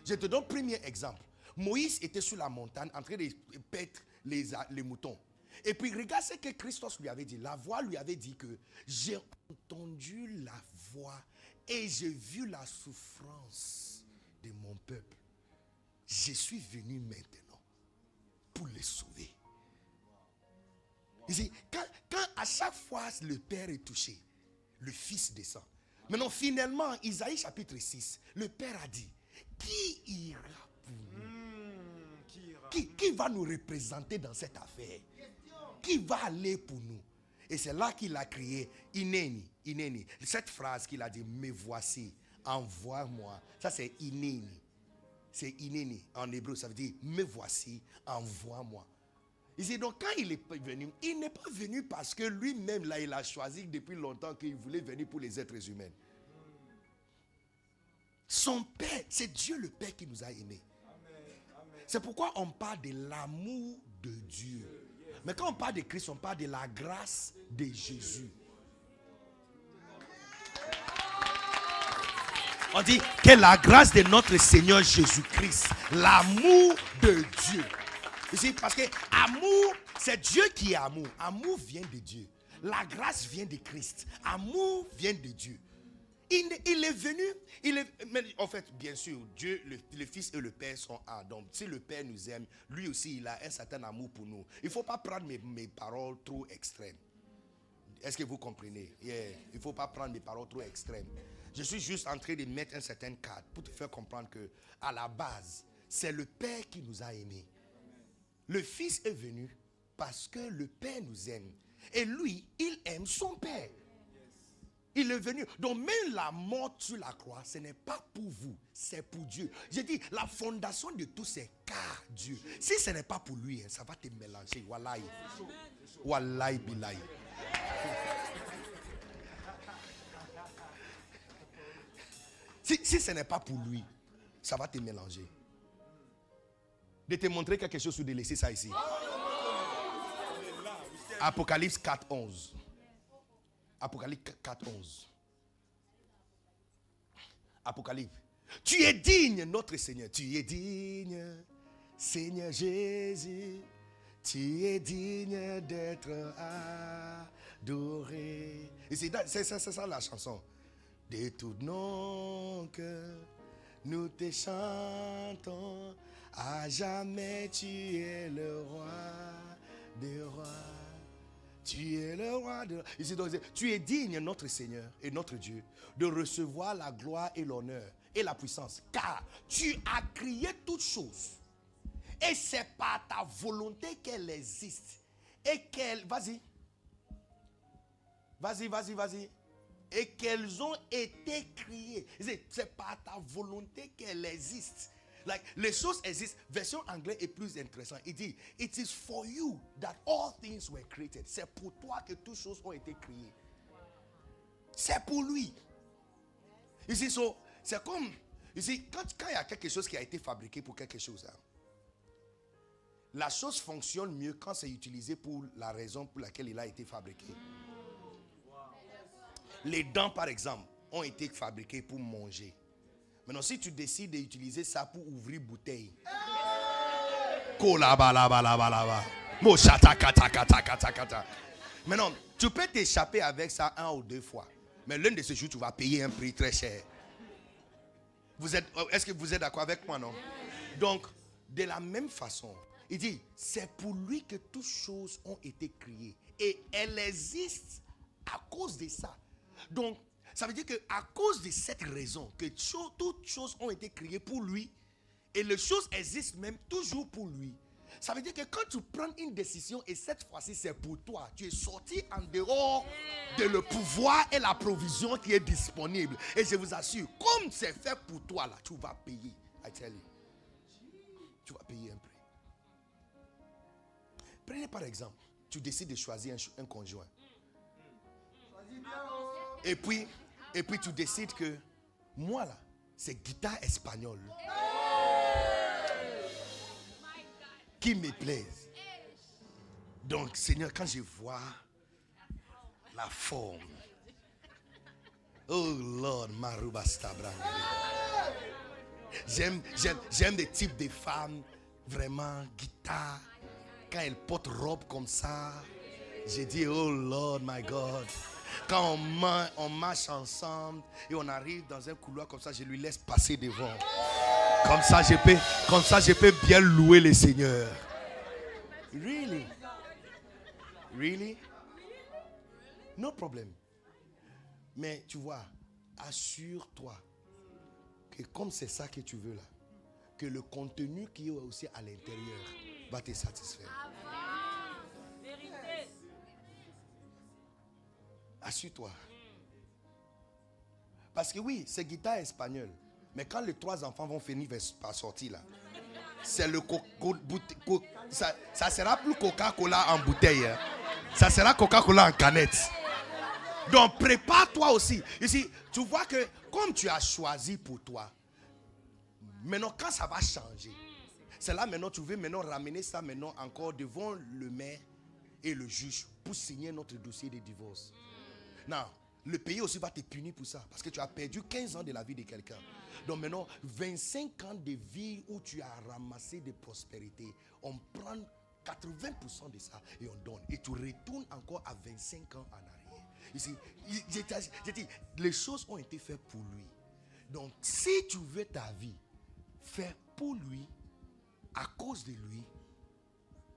Je te donne un premier exemple. Moïse était sur la montagne en train de paître les moutons. Et puis regarde ce que Christos lui avait dit. La voix lui avait dit que j'ai entendu la voix et j'ai vu la souffrance de mon peuple. Je suis venu maintenant pour les sauver. Ici, quand à chaque fois le Père est touché, le Fils descend. Maintenant, finalement, Isaïe chapitre 6, le Père a dit, qui ira pour nous? Qui va nous représenter dans cette affaire? Qui va aller pour nous? Et c'est là qu'il a crié, Ineni. Cette phrase qu'il a dit, me voici, envoie-moi. Ça c'est Ineni. C'est Ineni en hébreu, ça veut dire, me voici, envoie-moi. Ici, donc quand il est venu, il n'est pas venu parce que lui-même, là, il a choisi depuis longtemps qu'il voulait venir pour les êtres humains. Son Père, c'est Dieu le Père qui nous a aimés. C'est pourquoi on parle de l'amour de Dieu. Mais quand on parle de Christ, on parle de la grâce de Jésus. On dit que la grâce de notre Seigneur Jésus-Christ, l'amour de Dieu. Ici, parce que amour, c'est Dieu qui est amour. Amour vient de Dieu. La grâce vient de Christ. Amour vient de Dieu. Il est venu, mais en fait, bien sûr, Dieu, le Fils et le Père sont un. Donc, si le Père nous aime, lui aussi, il a un certain amour pour nous. Il ne faut pas prendre mes paroles trop extrêmes. Est-ce que vous comprenez? Yeah. Il ne faut pas prendre mes paroles trop extrêmes. Je suis juste en train de mettre un certain cadre pour te faire comprendre que, à la base, c'est le Père qui nous a aimés. Le Fils est venu parce que le Père nous aime. Et lui, il aime son Père. Il est venu. Donc même la mort sur la croix, ce n'est pas pour vous, c'est pour Dieu. J'ai dit, la fondation de tout, c'est car Dieu. Si ce n'est pas pour lui, ça va te mélanger. Wallahi. Wallahi billahi. Si ce n'est pas pour lui, ça va te mélanger. De te montrer quelque chose ou de laisser ça ici. Apocalypse 4:11. Apocalypse 4:11. Apocalypse. Tu es digne, notre Seigneur. Tu es digne, Seigneur Jésus. Tu es digne d'être adoré. Et c'est ça la chanson. De tout nos cœurs, nous te chantons. À jamais tu es le roi des rois. Tu es le roi de... Ici, donc, tu es digne, notre Seigneur et notre Dieu, de recevoir la gloire et l'honneur et la puissance. Car tu as créé toutes choses. Et c'est par ta volonté qu'elles existent. Et qu'elles... Vas-y. Et qu'elles ont été créées. C'est par ta volonté qu'elles existent. Like, les choses existent. Version anglaise est plus intéressante. Il dit, it is for you that all things were created. C'est pour toi que toutes choses ont été créées. C'est pour lui. Ici, c'est comme, ici, quand il y a quelque chose qui a été fabriqué pour quelque chose, hein, la chose fonctionne mieux quand c'est utilisé pour la raison pour laquelle il a été fabriqué. Les dents, par exemple, ont été fabriquées pour manger. Maintenant, si tu décides d'utiliser ça pour ouvrir bouteille, Maintenant, tu peux t'échapper avec ça 1 ou 2 fois. Mais l'un de ces jours, tu vas payer un prix très cher. Est-ce que vous êtes d'accord avec moi, non? Donc, de la même façon, il dit, c'est pour lui que toutes choses ont été créées. Et elles existent à cause de ça. Donc, ça veut dire qu'à cause de cette raison, que toutes choses ont été créées pour lui, et les choses existent même toujours pour lui. Ça veut dire que quand tu prends une décision et cette fois-ci c'est pour toi, tu es sorti en dehors de le pouvoir et la provision qui est disponible. Et je vous assure, comme c'est fait pour toi là, tu vas payer. I tell you. Tu vas payer un prix. Prenez par exemple, tu décides de choisir un conjoint. Et puis tu décides que moi là, c'est guitare espagnole qui me plaise. Donc Seigneur, quand je vois la forme, oh Lord, Marubasta Brandere. J'aime des types de femmes vraiment guitare. Quand elles portent robe comme ça, j'ai dit oh Lord my God. Quand on marche ensemble et on arrive dans un couloir comme ça, je lui laisse passer devant. Comme ça je peux bien louer le Seigneur. Really? Really? No problem. Mais tu vois, assure-toi que comme c'est ça que tu veux là, que le contenu qui est aussi à l'intérieur va te satisfaire. Assure-toi. Parce que oui, c'est guitare espagnole. Mais quand les 3 enfants vont finir par sortir là, c'est le ça sera plus Coca-Cola en bouteille. Hein. Ça sera Coca-Cola en canette. Donc prépare-toi aussi. Ici, tu vois que comme tu as choisi pour toi, maintenant quand ça va changer, c'est là maintenant tu veux maintenant ramener ça maintenant encore devant le maire et le juge pour signer notre dossier de divorce. Non, le pays aussi va te punir pour ça parce que tu as perdu 15 ans de la vie de quelqu'un. Donc maintenant, 25 ans de vie où tu as ramassé de prospérité, on prend 80% de ça et on donne. Et tu retournes encore à 25 ans en arrière. Ici, j'ai dit, les choses ont été faites pour lui. Donc, si tu veux ta vie, fais pour lui, à cause de lui,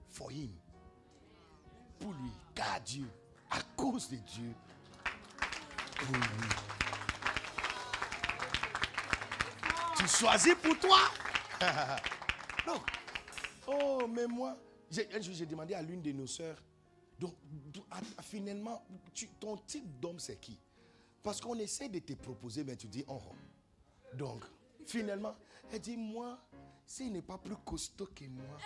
for him. Pour lui, car Dieu, à cause de Dieu, pour lui. Tu choisis pour toi. Non. Oh, mais moi, un jour j'ai demandé à l'une de nos sœurs, donc finalement, ton type d'homme c'est qui? Parce qu'on essaie de te proposer, mais tu dis oh. Donc, finalement, elle dit moi, s'il n'est pas plus costaud que moi,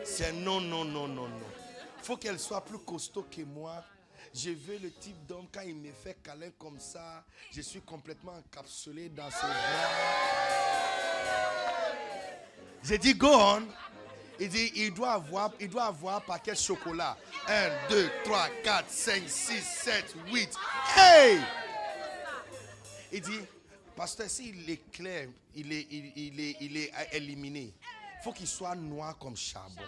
c'est non. Il faut qu'elle soit plus costaud que moi. Je veux le type d'homme, quand il me fait câlin comme ça, je suis complètement encapsulé dans ses bras. J'ai dit, go on. Il dit, il doit avoir un paquet de chocolat. 1, 2, 3, 4, 5, 6, 7, 8. Hey! Il dit, pasteur, s'il est clair, il est éliminé. Il faut qu'il soit noir comme charbon.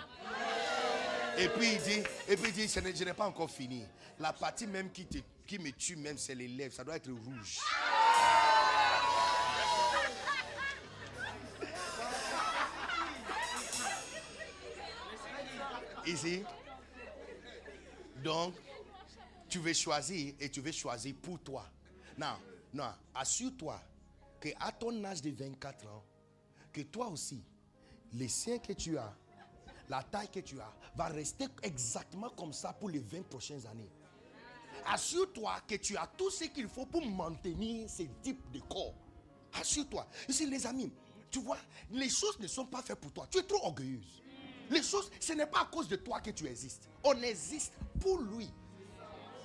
Et puis il dit, je n'ai pas encore fini. La partie même qui me tue même, c'est les lèvres. Ça doit être rouge. Ici. Donc, tu veux choisir et tu veux choisir pour toi. Non, assure-toi qu'à ton âge de 24 ans, que toi aussi, les seins que tu as, la taille que tu as, va rester exactement comme ça pour les 20 prochaines années. Assure-toi que tu as tout ce qu'il faut pour maintenir ce type de corps. Assure-toi. Ici, les amis, tu vois, les choses ne sont pas faites pour toi. Tu es trop orgueilleuse. Les choses, ce n'est pas à cause de toi que tu existes. On existe pour lui.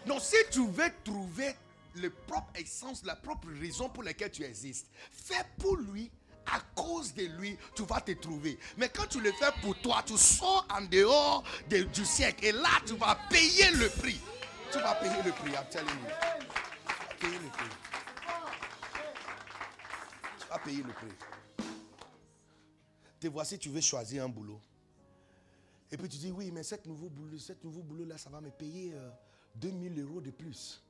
Donc, si tu veux trouver le propre essence, la propre raison pour laquelle tu existes, fais pour lui. À cause de lui, tu vas te trouver. Mais quand tu le fais pour toi, tu sors en dehors du siècle. Et là, tu vas payer le prix. Tu vas payer le prix, I'm telling you. Tu vas payer le prix. Tu vas payer le prix. Te voici, tu veux choisir un boulot. Et puis tu dis, oui, mais cet nouveau boulot-là, ça va me payer 2000 euros de plus.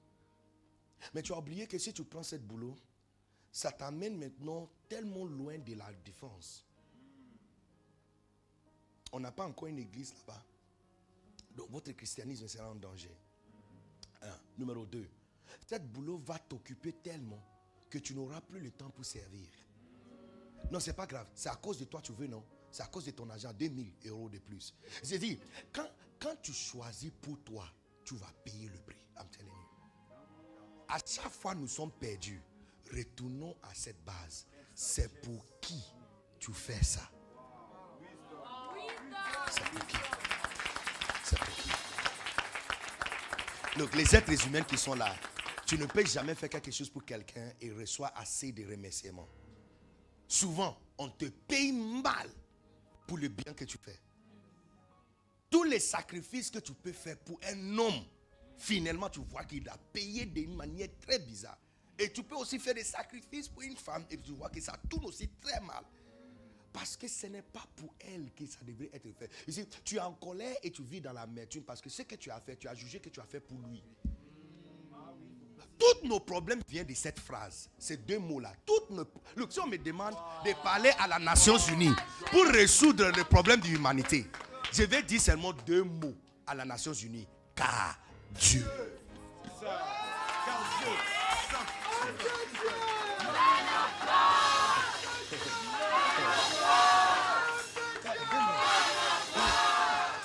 Mais tu as oublié que si tu prends ce boulot, ça t'amène maintenant tellement loin de la défense. On n'a pas encore une église là-bas. Donc votre christianisme sera en danger. Numéro 2. Cet boulot va t'occuper tellement que tu n'auras plus le temps pour servir. Non, c'est pas grave. C'est à cause de toi, tu veux, non? C'est à cause de ton argent, 2000 euros de plus. C'est dit, quand tu choisis pour toi, tu vas payer le prix. I'm telling you. À chaque fois nous sommes perdus, retournons à cette base. C'est pour qui tu fais ça? C'est pour qui? C'est pour qui? Donc les êtres humains qui sont là, tu ne peux jamais faire quelque chose pour quelqu'un et reçois assez de remerciements. Souvent, on te paye mal pour le bien que tu fais. Tous les sacrifices que tu peux faire pour un homme, finalement tu vois qu'il a payé d'une manière très bizarre. Et tu peux aussi faire des sacrifices pour une femme et tu vois que ça tourne aussi très mal. Parce que ce n'est pas pour elle que ça devrait être fait. Ici, tu es en colère et tu vis dans l'amertume parce que ce que tu as fait, tu as jugé que tu as fait pour lui. Tous nos problèmes viennent de cette phrase, ces deux mots-là. Look, si on me demande de parler à la Nations Unies pour résoudre le problème de l'humanité, je vais dire seulement deux mots à la Nations Unies. Car Dieu.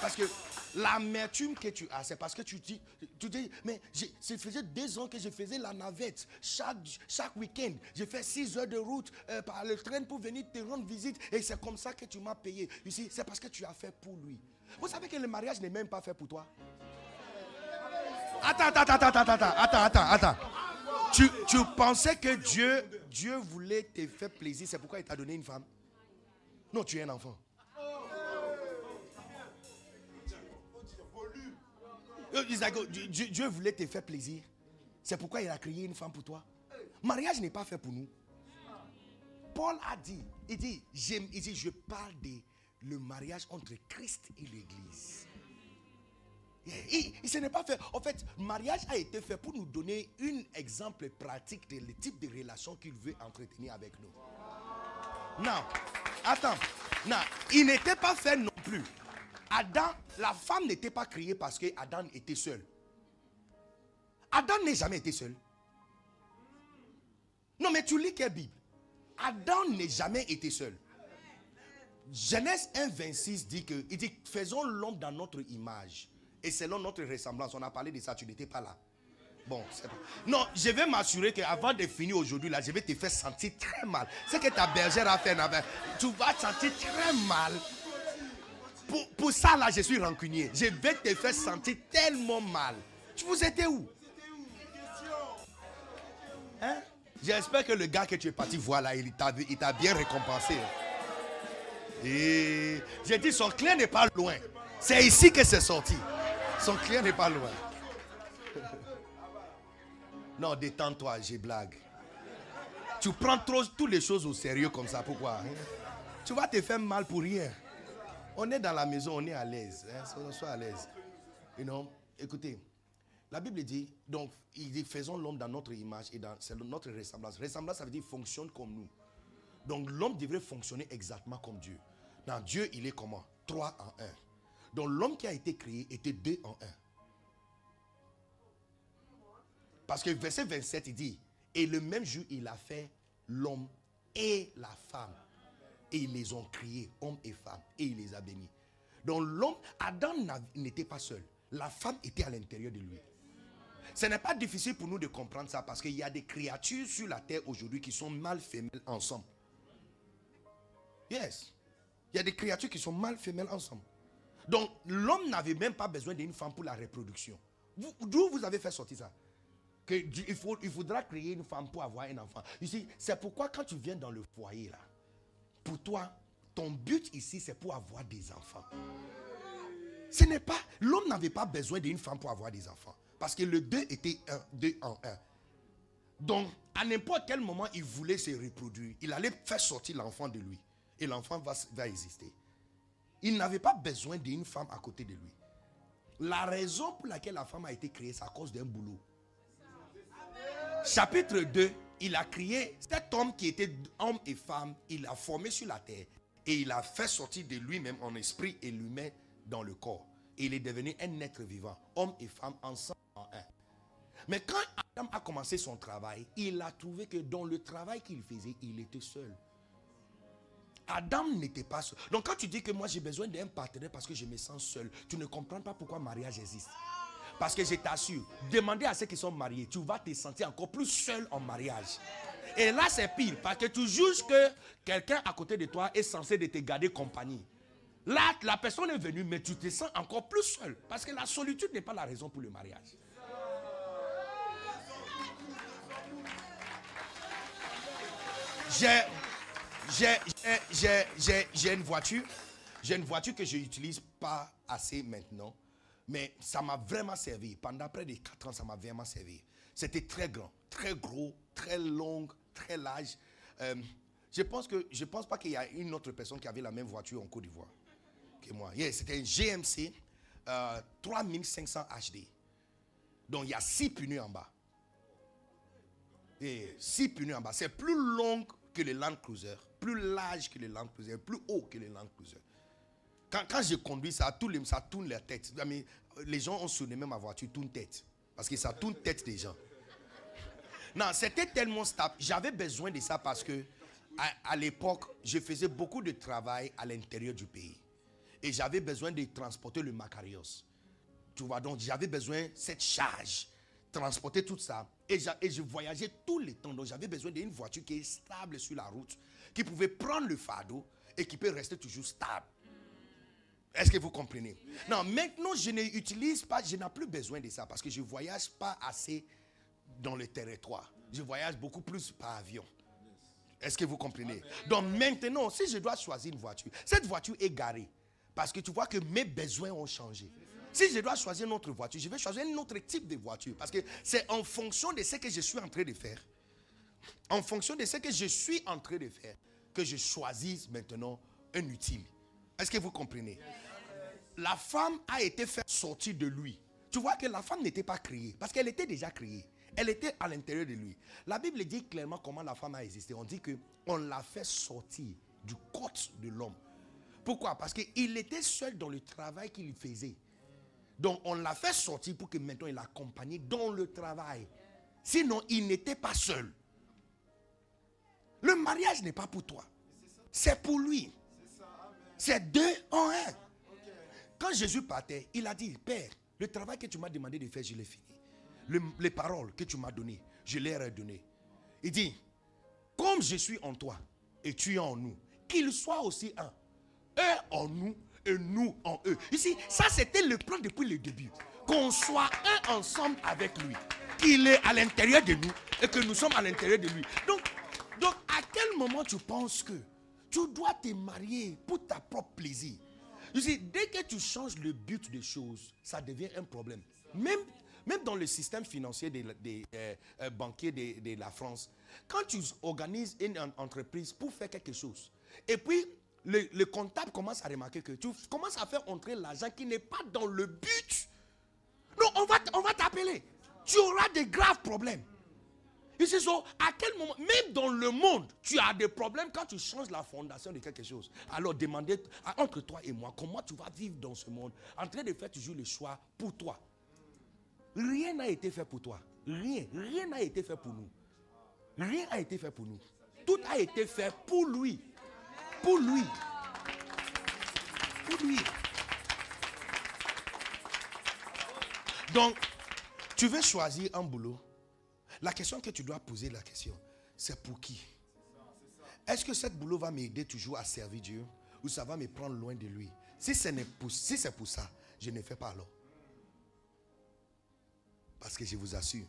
Parce que l'amertume que tu as, c'est parce que tu dis, mais ça faisait 2 ans que je faisais la navette. Chaque week-end, j'ai fait 6 heures de route par le train pour venir te rendre visite. Et c'est comme ça que tu m'as payé. Ici, c'est parce que tu as fait pour lui. Vous savez que le mariage n'est même pas fait pour toi. Attends. Tu pensais que Dieu voulait te faire plaisir, c'est pourquoi il t'a donné une femme? Non, tu es un enfant. Dieu voulait te faire plaisir. C'est pourquoi il a créé une femme pour toi. Mariage n'est pas fait pour nous. Paul a dit, il dit, je parle de le mariage entre Christ et l'Église. Ce n'est pas fait. En fait, le mariage a été fait pour nous donner un exemple pratique de le type de relation qu'il veut entretenir avec nous. Non, attends. Non, il n'était pas fait non plus. Adam, la femme n'était pas créée parce que Adam était seul. Adam n'a jamais été seul. Non, mais tu lis quelle Bible? Adam n'a jamais été seul. Genèse 1,26 dit que, il dit, faisons l'homme dans notre image et selon notre ressemblance. On a parlé de ça, tu n'étais pas là. Bon, c'est pas. Non, je vais m'assurer qu'avant de finir aujourd'hui, là, je vais te faire sentir très mal. C'est que ta bergère a fait, tu vas te sentir très mal. Pour ça, là, je suis rancunier. Je vais te faire sentir tellement mal. Vous étiez où? Hein? J'espère que le gars que tu es parti voir là, il t'a bien récompensé. Et j'ai dit, son client n'est pas loin. C'est ici que c'est sorti. Son client n'est pas loin. Non, détends-toi, j'ai blague. Tu prends trop toutes les choses au sérieux comme ça. Pourquoi? Tu vas te faire mal pour rien. On est dans la maison, on est à l'aise. Sois à l'aise. You know? Écoutez, la Bible dit, donc, il dit, faisons l'homme dans notre image et c'est notre ressemblance. Ressemblance, ça veut dire fonctionne comme nous. Donc, l'homme devrait fonctionner exactement comme Dieu. Dans Dieu, il est comment? 3 en 1. Donc, l'homme qui a été créé était 2 en 1. Parce que verset 27, il dit, et le même jour, il a fait l'homme et la femme. Et ils les ont créés, hommes et femmes, et il les a bénis. Donc l'homme, Adam n'était pas seul. La femme était à l'intérieur de lui. Ce n'est pas difficile pour nous de comprendre ça parce qu'il y a des créatures sur la terre aujourd'hui qui sont mâles femelles ensemble. Yes. Il y a des créatures qui sont mâles femelles ensemble. Donc l'homme n'avait même pas besoin d'une femme pour la reproduction. D'où vous avez fait sortir ça? Il faudra créer une femme pour avoir un enfant. Ici, c'est pourquoi quand tu viens dans le foyer là, pour toi, ton but ici, c'est pour avoir des enfants. Ce n'est pas, l'homme n'avait pas besoin d'une femme pour avoir des enfants. Parce que le 2 était 2 en 1. Donc, à n'importe quel moment, il voulait se reproduire. Il allait faire sortir l'enfant de lui. Et l'enfant va exister. Il n'avait pas besoin d'une femme à côté de lui. La raison pour laquelle la femme a été créée, c'est à cause d'un boulot. Chapitre 2, il a créé cet homme qui était homme et femme, il l'a formé sur la terre et il a fait sortir de lui-même en esprit et l'humain dans le corps. Et il est devenu un être vivant, homme et femme ensemble en un. Mais quand Adam a commencé son travail, il a trouvé que dans le travail qu'il faisait, il était seul. Adam n'était pas seul. Donc quand tu dis que moi j'ai besoin d'un partenaire parce que je me sens seul, tu ne comprends pas pourquoi le mariage existe. Parce que je t'assure, demandez à ceux qui sont mariés, tu vas te sentir encore plus seul en mariage. Et là c'est pire, parce que tu juges que quelqu'un à côté de toi est censé de te garder compagnie. Là, la personne est venue, mais tu te sens encore plus seul. Parce que la solitude n'est pas la raison pour le mariage. J'ai une voiture. J'ai une voiture que je n'utilise pas assez maintenant. Mais ça m'a vraiment servi. Pendant près de 4 ans, ça m'a vraiment servi. C'était très grand, très gros, très long, très large. Je pense pas qu'il y a une autre personne qui avait la même voiture en Côte d'Ivoire que moi. Yeah, c'était un GMC 3500 HD. Donc il y a 6 pneus en bas. Et 6 pneus en bas. C'est plus long que le Land Cruiser, plus large que le Land Cruiser, plus haut que le Land Cruiser. Quand je conduis, ça tourne la tête. Mais les gens ont surnommé ma voiture tourne tête. Parce que ça tourne tête des gens. Non, c'était tellement stable. J'avais besoin de ça parce que à l'époque, je faisais beaucoup de travail à l'intérieur du pays. Et j'avais besoin de transporter le Macarios. Tu vois, donc j'avais besoin de cette charge, transporter tout ça. Et je voyageais tout le temps. Donc j'avais besoin d'une voiture qui est stable sur la route, qui pouvait prendre le fardeau et qui peut rester toujours stable. Est-ce que vous comprenez? Non, maintenant je n'utilise pas, je n'ai plus besoin de ça parce que je ne voyage pas assez dans le territoire. Je voyage beaucoup plus par avion. Est-ce que vous comprenez? Donc maintenant, si je dois choisir une voiture, cette voiture est garée parce que tu vois que mes besoins ont changé. Si je dois choisir une autre voiture, je vais choisir un autre type de voiture parce que c'est en fonction de ce que je suis en train de faire. En fonction de ce que je suis en train de faire que je choisis maintenant un utile. Est-ce que vous comprenez? La femme a été faite sortir de lui. Tu vois que la femme n'était pas créée parce qu'elle était déjà créée. Elle était à l'intérieur de lui. La Bible dit clairement comment la femme a existé. On dit qu'on l'a fait sortir du corps de l'homme. Pourquoi? Parce qu'il était seul dans le travail qu'il faisait. Donc on l'a fait sortir pour que maintenant il l'accompagne dans le travail. Sinon il n'était pas seul. Le mariage n'est pas pour toi. C'est pour lui. C'est 2 en 1. Quand Jésus partait, il a dit, Père, le travail que tu m'as demandé de faire, je l'ai fini. Les paroles que tu m'as données, je les ai données. Il dit, comme je suis en toi et tu es en nous, qu'ils soient aussi un. Eux en nous et nous en eux. Ici, ça c'était le plan depuis le début. Qu'on soit un ensemble avec lui. Qu'il est à l'intérieur de nous et que nous sommes à l'intérieur de lui. Donc à quel moment tu penses que tu dois te marier pour ta propre plaisir? Ici, dès que tu changes le but des choses, ça devient un problème. Même dans le système financier des banquiers de la France, quand tu organises une entreprise pour faire quelque chose, et puis le comptable commence à remarquer que tu commences à faire entrer l'argent qui n'est pas dans le but, non, on va t'appeler. Tu auras de graves problèmes. Ici, à quel moment, même dans le monde, tu as des problèmes quand tu changes la fondation de quelque chose. Alors demandez entre toi et moi, comment tu vas vivre dans ce monde, en train de faire toujours le choix pour toi. Rien n'a été fait pour toi. Rien n'a été fait pour nous. Rien n'a été fait pour nous. Tout a été fait pour lui. Pour lui. Pour lui. Donc, tu veux choisir un boulot. La question que tu dois poser, c'est pour qui? Est-ce que ce boulot va m'aider toujours à servir Dieu ou ça va me prendre loin de lui? Si c'est pour ça, je ne fais pas alors. Parce que je vous assure,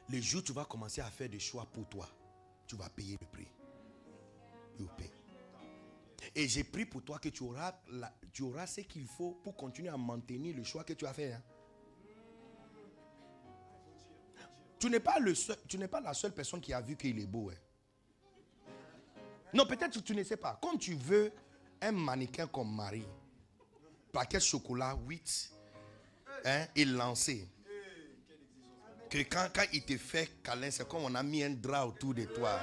le jour où tu vas commencer à faire des choix pour toi, tu vas payer le prix. Tu payes. Et j'ai pris pour toi que tu auras ce qu'il faut pour continuer à maintenir le choix que tu as fait. Hein? Tu n'es pas la seule personne qui a vu qu'il est beau. Hein? Non, peut-être que tu ne sais pas. Comme tu veux un mannequin comme Marie, paquet de chocolat, 8, il lançait. Que quand il te fait câlin, c'est comme on a mis un drap autour de toi.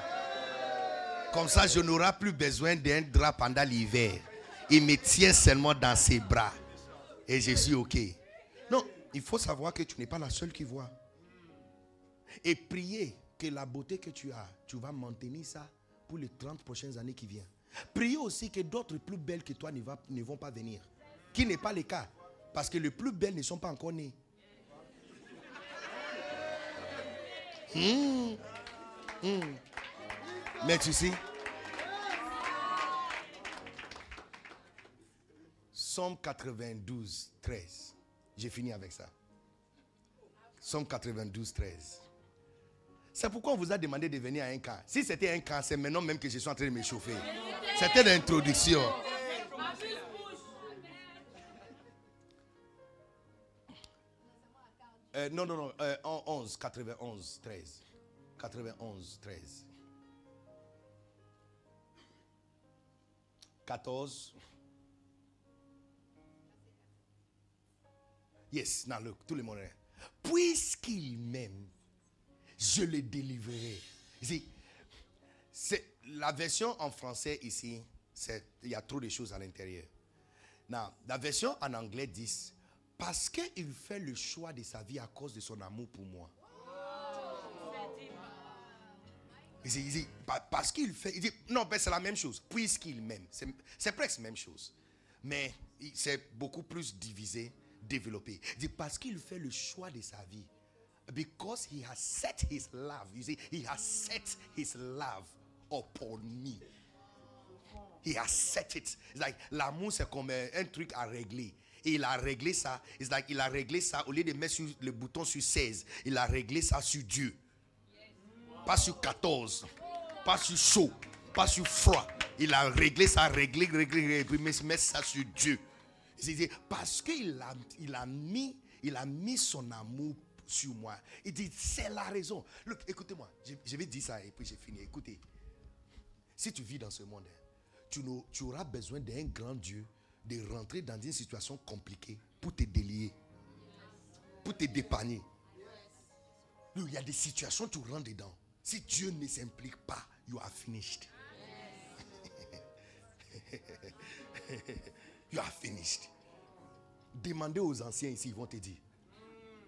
Comme ça, je n'aurai plus besoin d'un drap pendant l'hiver. Il me tient seulement dans ses bras. Et je suis OK. Non, il faut savoir que tu n'es pas la seule qui voit. Et prier que la beauté que tu as, tu vas maintenir ça pour les 30 prochaines années qui viennent. Priez aussi que d'autres plus belles que toi ne vont pas venir. Qui n'est pas le cas. Parce que les plus belles ne sont pas encore nées. Mais tu sais, Somme 92, 13. J'ai fini avec ça. Somme 92, 13. C'est pourquoi on vous a demandé de venir à un camp. Si c'était un camp, c'est maintenant même que je suis en train de me chauffer. C'était l'introduction. Non. 11, 91, 13. 91, 13. 14. Yes, now look, tout le monde est. Puisqu'il m'aime, je le délivrerai. C'est la version en français ici, il y a trop de choses à l'intérieur. Now, la version en anglais dit parce qu'il fait le choix de sa vie à cause de son amour pour moi. Parce qu'il fait, il dit, non, ben c'est la même chose. Puisqu'il m'aime, c'est presque la même chose, mais c'est beaucoup plus divisé, développé. Il dit parce qu'il fait le choix de sa vie. Because he has set his love. You see, he has set his love upon me. He has set it. It's like l'amour c'est comme un truc à régler. Et il a réglé ça. It's like il a réglé ça au lieu de mettre le bouton sur 16. Il a réglé ça sur Dieu. Pas sur 14. Pas sur chaud. Pas sur froid. Il a réglé ça, réglé, et puis mettre ça sur Dieu. C'est parce qu'il a mis son amour sur moi. Il dit, c'est la raison. Look, écoutez-moi. Je vais dire ça et puis j'ai fini. Écoutez. Si tu vis dans ce monde, tu auras besoin d'un grand Dieu de rentrer dans une situation compliquée pour te délier. Pour te dépanner. Il y a des situations où tu rentres dedans. Si Dieu ne s'implique pas, you are finished. You are finished. Demandez aux anciens ici, ils vont te dire.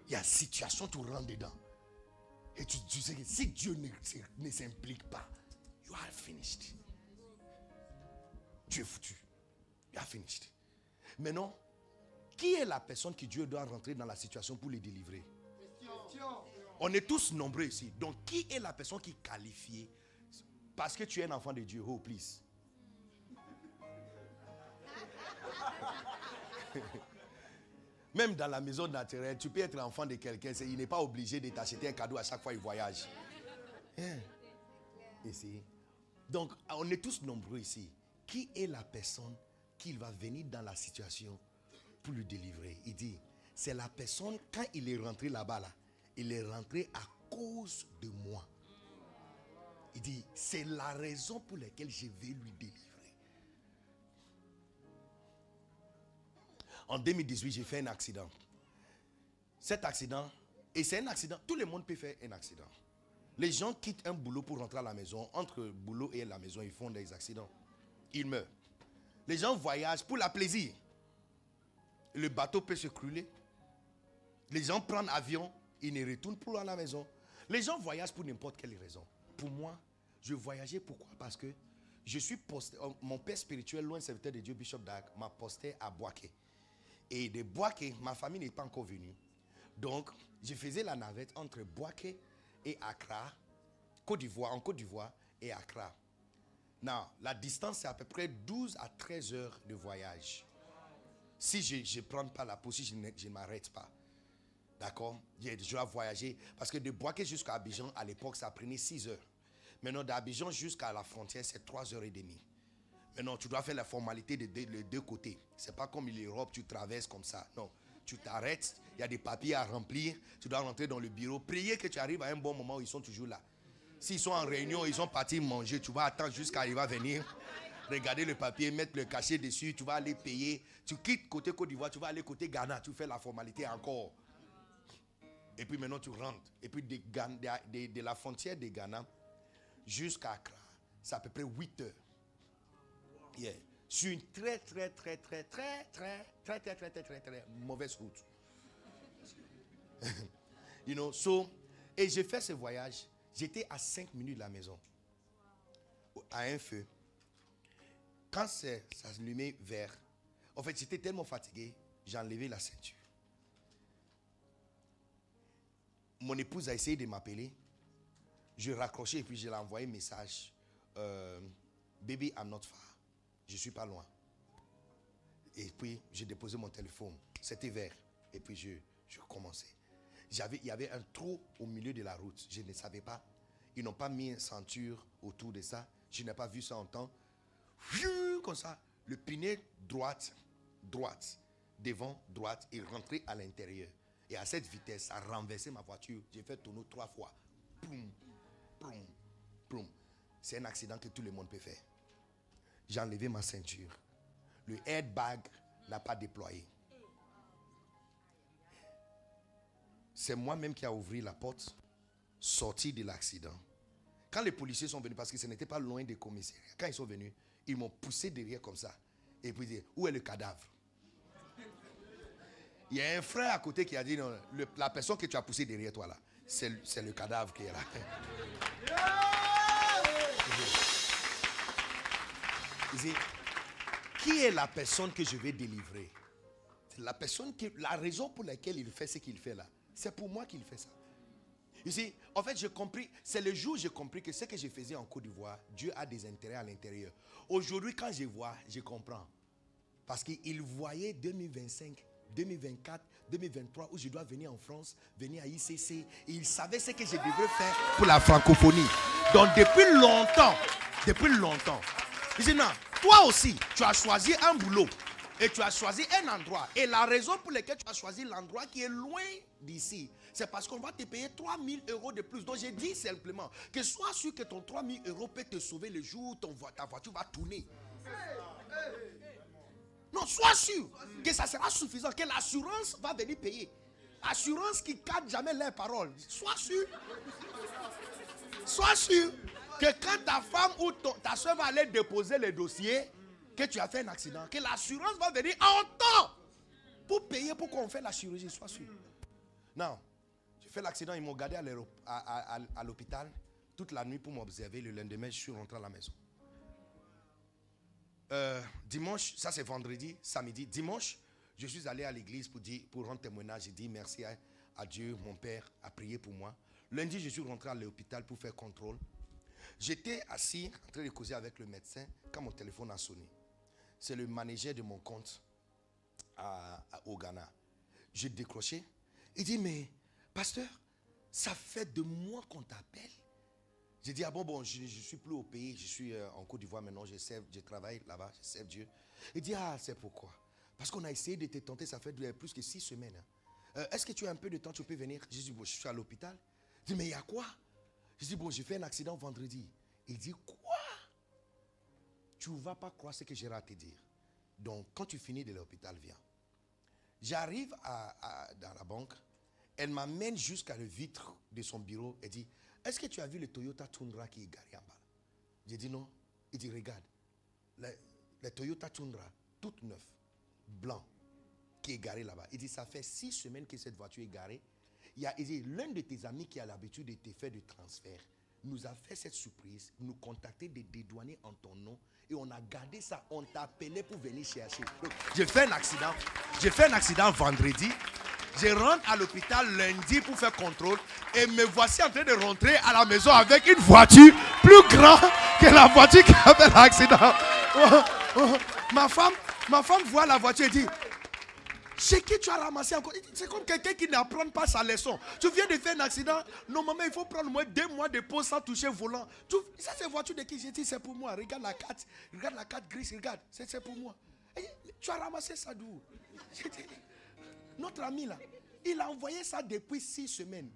Il y a une situation où tu rentres dedans. Et tu sais que si Dieu ne s'implique pas, you are finished. Tu es foutu. You are finished. Maintenant, qui est la personne que Dieu doit rentrer dans la situation pour les délivrer? On est tous nombreux ici. Donc, qui est la personne qui est qualifiée? Parce que tu es un enfant de Dieu. Oh, please. Même dans la maison naturelle, tu peux être enfant de quelqu'un. Il n'est pas obligé de t'acheter un cadeau à chaque fois qu'il voyage. Ici. Donc, on est tous nombreux ici. Qui est la personne qui va venir dans la situation pour le délivrer? Il dit, c'est la personne, quand il est rentré là-bas, là, il est rentré à cause de moi. Il dit, c'est la raison pour laquelle je vais lui délivrer. En 2018, j'ai fait un accident. Cet accident, et c'est un accident, tout le monde peut faire un accident. Les gens quittent un boulot pour rentrer à la maison. Entre le boulot et la maison, ils font des accidents. Ils meurent. Les gens voyagent pour la plaisir. Le bateau peut se crouler. Les gens prennent l'avion, ils ne retournent plus à la maison. Les gens voyagent pour n'importe quelle raison. Pour moi, je voyageais pourquoi? Parce que je suis posté, mon père spirituel, loin serviteur de Dieu, Bishop Dag, m'a posté à Boaké. Et de Boaké, ma famille n'est pas encore venue. Donc, je faisais la navette entre Boaké et Accra, en Côte d'Ivoire et Accra. Non, la distance c'est à peu près 12 à 13 heures de voyage. Si je ne prends pas la pause, si je ne m'arrête pas. D'accord? Je dois voyager. Parce que de Boaké jusqu'à Abidjan, à l'époque, ça prenait 6 heures. Maintenant, d'Abidjan jusqu'à la frontière, c'est 3 heures et demie. Maintenant, tu dois faire la formalité des deux côtés. Ce n'est pas comme l'Europe, tu traverses comme ça. Non, tu t'arrêtes, il y a des papiers à remplir, tu dois rentrer dans le bureau, prier que tu arrives à un bon moment où ils sont toujours là. S'ils sont en réunion, ils sont partis manger, tu vas attendre jusqu'à il va venir. regarder le papier, mettre le cachet dessus, tu vas aller payer. Tu quittes côté Côte d'Ivoire, tu vas aller côté Ghana, tu fais la formalité encore. Et puis maintenant tu rentres. Et puis de la frontière de Ghana jusqu'à Accra, c'est à peu près 8 heures. Yeah. Sur une très mauvaise route. You know, so, et j'ai fait ce voyage. J'étais à 5 minutes de la maison. À un feu. Quand ça s'allumait vert, en fait, j'étais tellement fatigué, j'ai enlevé la ceinture. Mon épouse a essayé de m'appeler. Je raccrochais et puis je l'ai envoyé un message. Baby, I'm not far. Je ne suis pas loin. Et puis, j'ai déposé mon téléphone. C'était vert. Et puis, je commençais. Il y avait un trou au milieu de la route. Je ne savais pas. Ils n'ont pas mis une ceinture autour de ça. Je n'ai pas vu ça en temps. Comme ça, le pneu droite, devant, droite, est rentré à l'intérieur. Et à cette vitesse, ça a renversé ma voiture. J'ai fait tourner 3 fois. Ploum, ploum, ploum. C'est un accident que tout le monde peut faire. J'ai enlevé ma ceinture. Le airbag n'a pas déployé. C'est moi-même qui a ouvert la porte, sorti de l'accident. Quand les policiers sont venus, parce que ce n'était pas loin des commissariats, quand ils sont venus, ils m'ont poussé derrière comme ça. Et puis dit, où est le cadavre? Il y a un frère à côté qui a dit, non, la personne que tu as poussé derrière toi là, c'est le cadavre qui est là. Il dit, qui est la personne que je vais délivrer? C'est la personne la raison pour laquelle il fait ce qu'il fait là, c'est pour moi qu'il fait ça. Ici, en fait, j'ai compris, c'est le jour où j'ai compris que ce que je faisais en Côte d'Ivoire, Dieu a des intérêts à l'intérieur. Aujourd'hui, quand je vois, je comprends. Parce qu'il voyait 2025, 2024, 2023, où je dois venir en France, venir à ICC. Et il savait ce que je devrais faire pour la francophonie. Donc, depuis longtemps, il dit non, toi aussi, tu as choisi un boulot. Et tu as choisi un endroit. Et la raison pour laquelle tu as choisi l'endroit qui est loin d'ici, c'est parce qu'on va te payer 3 000 € de plus. Donc j'ai dit simplement que sois sûr que ton 3 000 € peut te sauver le jour où ta voiture va tourner. Non, sois sûr que ça sera suffisant, que l'assurance va venir payer. Assurance qui ne cadre jamais leurs paroles. Sois sûr. Sois sûr que quand ta femme ou ta soeur va aller déposer le dossier, que tu as fait un accident, que l'assurance va venir en temps pour payer pour qu'on fasse la chirurgie, sois sûr. Non, j'ai fait l'accident, ils m'ont gardé à l'hôpital toute la nuit pour m'observer. Le lendemain, je suis rentré à la maison. Dimanche, ça c'est vendredi, samedi. Dimanche, je suis allé à l'église pour rendre témoignage. J'ai dit merci à Dieu, mon père a prié pour moi. Lundi, je suis rentré à l'hôpital pour faire contrôle. J'étais assis en train de causer avec le médecin quand mon téléphone a sonné. C'est le manager de mon compte au Ghana. J'ai décroché. Il dit, mais pasteur, ça fait 2 mois qu'on t'appelle. J'ai dit, ah bon, je ne suis plus au pays. Je suis en Côte d'Ivoire maintenant. Je travaille là-bas, je sers Dieu. Il dit, ah, c'est pourquoi? Parce qu'on a essayé de te tenter, ça fait plus que 6 semaines. Est-ce que tu as un peu de temps, tu peux venir? J'ai dit, bon, je suis à l'hôpital. Il dit, mais il y a quoi? J'ai dit, bon, j'ai fait un accident vendredi. Il dit, quoi? Tu ne vas pas croire ce que j'ai à te dire. Donc, quand tu finis de l'hôpital, viens. J'arrive dans la banque. Elle m'amène jusqu'à la vitre de son bureau. Elle dit, est-ce que tu as vu le Toyota Tundra qui est garé en bas? J'ai dit non. Il dit, regarde. Le Toyota Tundra, toute neuve, blanc, qui est garé là-bas. Il dit, ça fait 6 semaines que cette voiture est garée. Il dit, l'un de tes amis qui a l'habitude de te faire de transfert nous a fait cette surprise, nous contacter des dédouaniers en ton nom et on a gardé ça, on t'a appelé pour venir chercher. Donc, j'ai fait un accident vendredi, je rentre à l'hôpital lundi pour faire contrôle et me voici en train de rentrer à la maison avec une voiture plus grande que la voiture qui a fait l'accident. Ma femme voit la voiture et dit, c'est qui tu as ramassé encore? C'est comme quelqu'un qui n'apprend pas sa leçon. Tu viens de faire un accident. Normalement, il faut prendre au moins 2 mois de pause sans toucher le volant. Ça, c'est une voiture de qui? J'ai dit, c'est pour moi. Regarde la carte grise, regarde. C'est pour moi. Et tu as ramassé ça d'où? Notre ami là, il a envoyé ça depuis 6 semaines.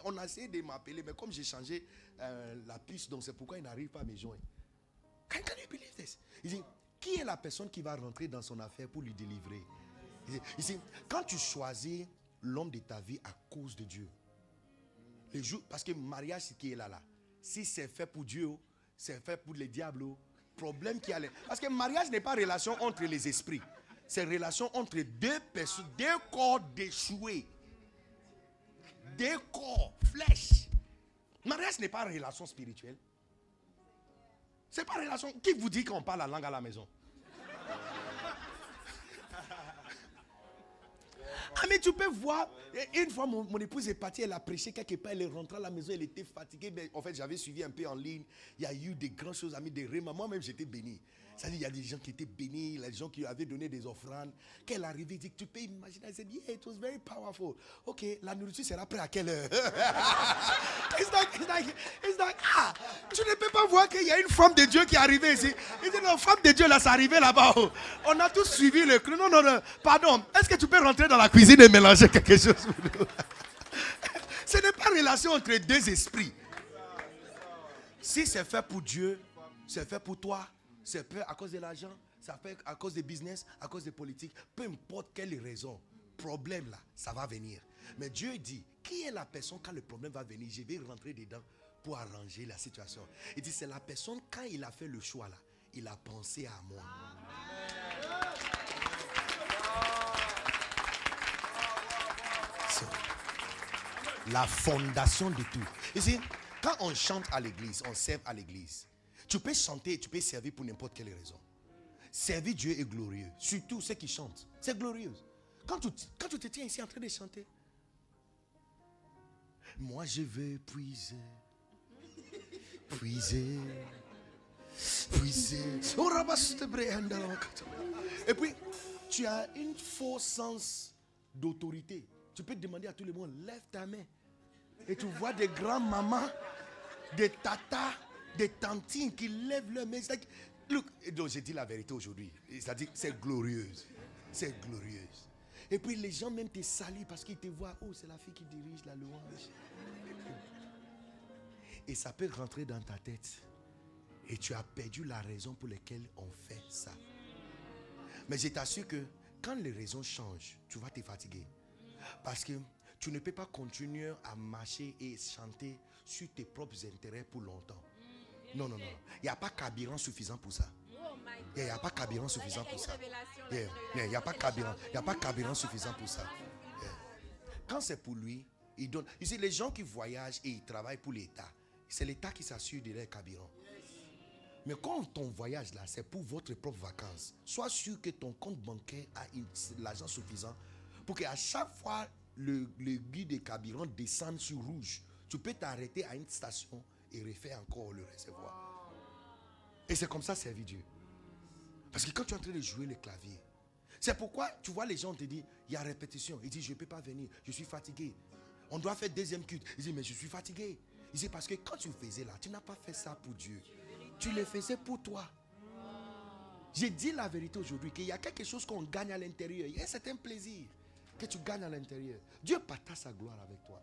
On a essayé de m'appeler, mais comme j'ai changé la puce, donc c'est pourquoi il n'arrive pas à me joindre. Can you believe this? Il dit, qui est la personne qui va rentrer dans son affaire pour lui délivrer? Il dit, quand tu choisis l'homme de ta vie à cause de Dieu, les jours, parce que mariage, c'est qui est là. Si c'est fait pour Dieu, c'est fait pour les diables. Problème qui allait. Parce que mariage n'est pas relation entre les esprits. C'est relation entre deux personnes, deux corps déchoués. Deux corps, flèches. Mariage n'est pas relation spirituelle. C'est pas relation. Qui vous dit qu'on parle la langue à la maison? Ah mais tu peux voir, une fois mon épouse est partie, elle a prêché quelque part, elle est rentrée à la maison, elle était fatiguée. Mais en fait, j'avais suivi un peu en ligne. Il y a eu des grandes choses, amis, des rémas. Moi-même, j'étais béni. C'est-à-dire, il y a des gens qui étaient bénis, les gens qui avaient donné des offrandes. Quand elle arrivait, elle dit, tu peux imaginer, elle s'est dit, yeah, it was very powerful. Ok, la nourriture sera prête à quelle heure? It's like, tu ne peux pas voir qu'il y a une femme de Dieu qui est arrivée ici. Il dit, non, femme de Dieu, là, c'est arrivé là-bas. Oh. On a tous suivi le cru. Non, pardon. Est-ce que tu peux rentrer dans la cuisine et mélanger quelque chose? Ce n'est pas relation entre deux esprits. Si c'est fait pour Dieu, c'est fait pour toi, c'est fait à cause de l'argent, c'est fait à cause des business, à cause des politiques, peu importe quelle raison, problème là, ça va venir. Mais Dieu dit, qui est la personne quand le problème va venir? Je vais rentrer dedans pour arranger la situation. Il dit, c'est la personne quand il a fait le choix là, il a pensé à moi. C'est la fondation de tout. Ici, quand on chante à l'église, on sert à l'église. Tu peux chanter, tu peux servir pour n'importe quelle raison. Servir Dieu est glorieux. Surtout ceux qui chantent. C'est glorieux. Quand tu te tiens ici en train de chanter. Moi je vais puiser. Et puis, tu as un faux sens d'autorité. Tu peux demander à tout le monde, lève ta main. Et tu vois des grands-mamans, des tatas, des tantines qui lèvent leur main. Look, donc j'ai dit la vérité aujourd'hui. C'est-à-dire, c'est glorieuse. C'est glorieuse. Et puis les gens même te saluent parce qu'ils te voient. Oh, c'est la fille qui dirige la louange. Et ça peut rentrer dans ta tête. Et tu as perdu la raison pour laquelle on fait ça. Mais je t'assure que quand les raisons changent, tu vas te fatiguer. Parce que tu ne peux pas continuer à marcher et chanter sur tes propres intérêts pour longtemps. Non. Il n'y a pas carburant suffisant pour ça. Il n'y a pas carburant suffisant pour ça. Il n'y a pas carburant suffisant pour ça. Quand c'est pour lui, il donne. You see, les gens qui voyagent et ils travaillent pour l'État, c'est l'État qui s'assure de leur carburant. Mais quand ton voyage là, c'est pour votre propre vacances, sois sûr que ton compte bancaire a l'argent suffisant pour qu'à chaque fois le guide de carburant descende sur rouge, tu peux t'arrêter à une station et refaire encore le réservoir. Et c'est comme ça servir Dieu. Parce que quand tu es en train de jouer le clavier, c'est pourquoi tu vois les gens te disent, il y a répétition. Ils disent, je ne peux pas venir, je suis fatigué. On doit faire deuxième culte. Ils disent, mais je suis fatigué. Ils disent, parce que quand tu faisais là, tu n'as pas fait ça pour Dieu. Tu le faisais pour toi. J'ai dit la vérité aujourd'hui, qu'il y a quelque chose qu'on gagne à l'intérieur. Il y a un certain plaisir que tu gagnes à l'intérieur. Dieu partage sa gloire avec toi.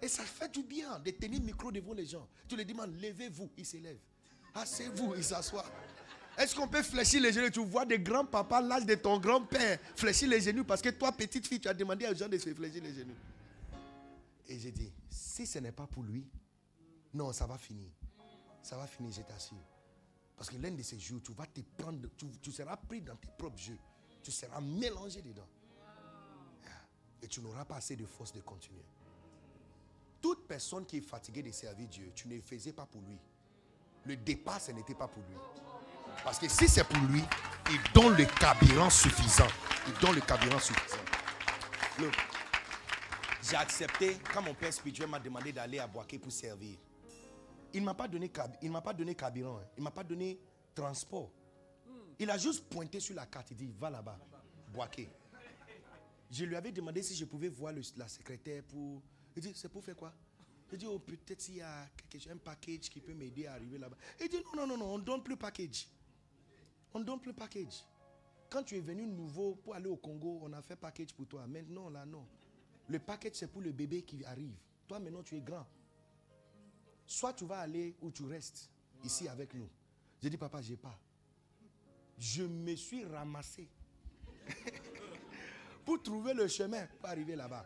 Et ça fait du bien de tenir le micro devant les gens. Tu leur demandes, levez-vous, ils se lèvent. Asseyez-vous, ils s'assoient. Est-ce qu'on peut fléchir les genoux? Tu vois des grands-papas, l'âge de ton grand-père, fléchir les genoux parce que toi, petite fille, tu as demandé aux gens de se fléchir les genoux. Et j'ai dit, si ce n'est pas pour lui, non, ça va finir. Ça va finir, je t'assure. Parce que l'un de ces jours, tu vas te prendre, tu seras pris dans tes propres jeux. Tu seras mélangé dedans. Et tu n'auras pas assez de force de continuer. Toute personne qui est fatiguée de servir Dieu, tu ne le faisais pas pour lui. Le départ, ce n'était pas pour lui. Parce que si c'est pour lui, il donne le carburant suffisant. Il donne le carburant suffisant. Look, j'ai accepté, quand mon père spirituel m'a demandé d'aller à Boaké pour servir. Il ne m'a pas donné carburant, il ne m'a pas donné transport. Il a juste pointé sur la carte, il dit, va là-bas, Boaké. Je lui avais demandé si je pouvais voir la secrétaire pour... Il dit, c'est pour faire quoi? Il dit, oh, peut-être s'il y a un package qui peut m'aider à arriver là-bas. Il dit, non, on ne donne plus package. On ne donne plus package. Quand tu es venu nouveau pour aller au Congo, on a fait package pour toi. Maintenant, là, non. Le package, c'est pour le bébé qui arrive. Toi, maintenant, tu es grand. Soit tu vas aller ou tu restes ici avec nous. J'ai dit, papa, je n'ai pas. je me suis ramassé pour trouver le chemin pour arriver là-bas.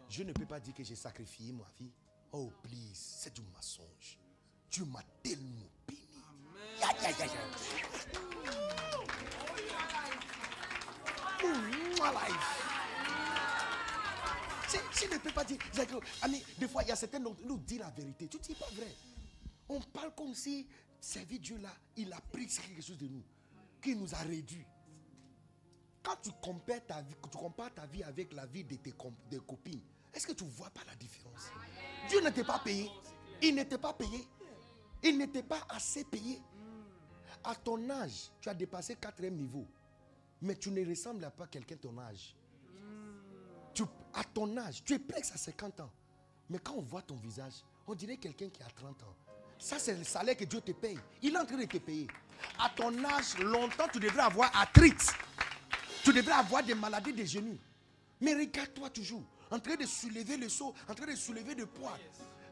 Je ne peux pas dire que j'ai sacrifié ma vie. Oh, please, c'est du mensonge. Dieu m'a tellement béni. Je ne peux pas dire. Des fois, il y a certains qui nous disent la vérité. Tu ne dis pas vrai. On parle comme si servir Dieu là, il a pris quelque chose de nous, qu'il nous a réduit. Quand tu compares ta vie avec la vie de tes copines, est-ce que tu ne vois pas la différence? Dieu ne t'a pas payé. Il n'était pas payé. Il n'était pas assez payé. À ton âge, tu as dépassé 4e niveau. Mais tu ne ressembles pas à quelqu'un de ton âge. À ton âge, tu es presque à 50 ans. Mais quand on voit ton visage, on dirait quelqu'un qui a 30 ans. Ça, c'est le salaire que Dieu te paye. Il est en train de te payer. À ton âge, longtemps, tu devrais avoir arthrite. Tu devrais avoir des maladies des genoux. Mais regarde-toi toujours, en train de soulever le seau, en train de soulever le poids.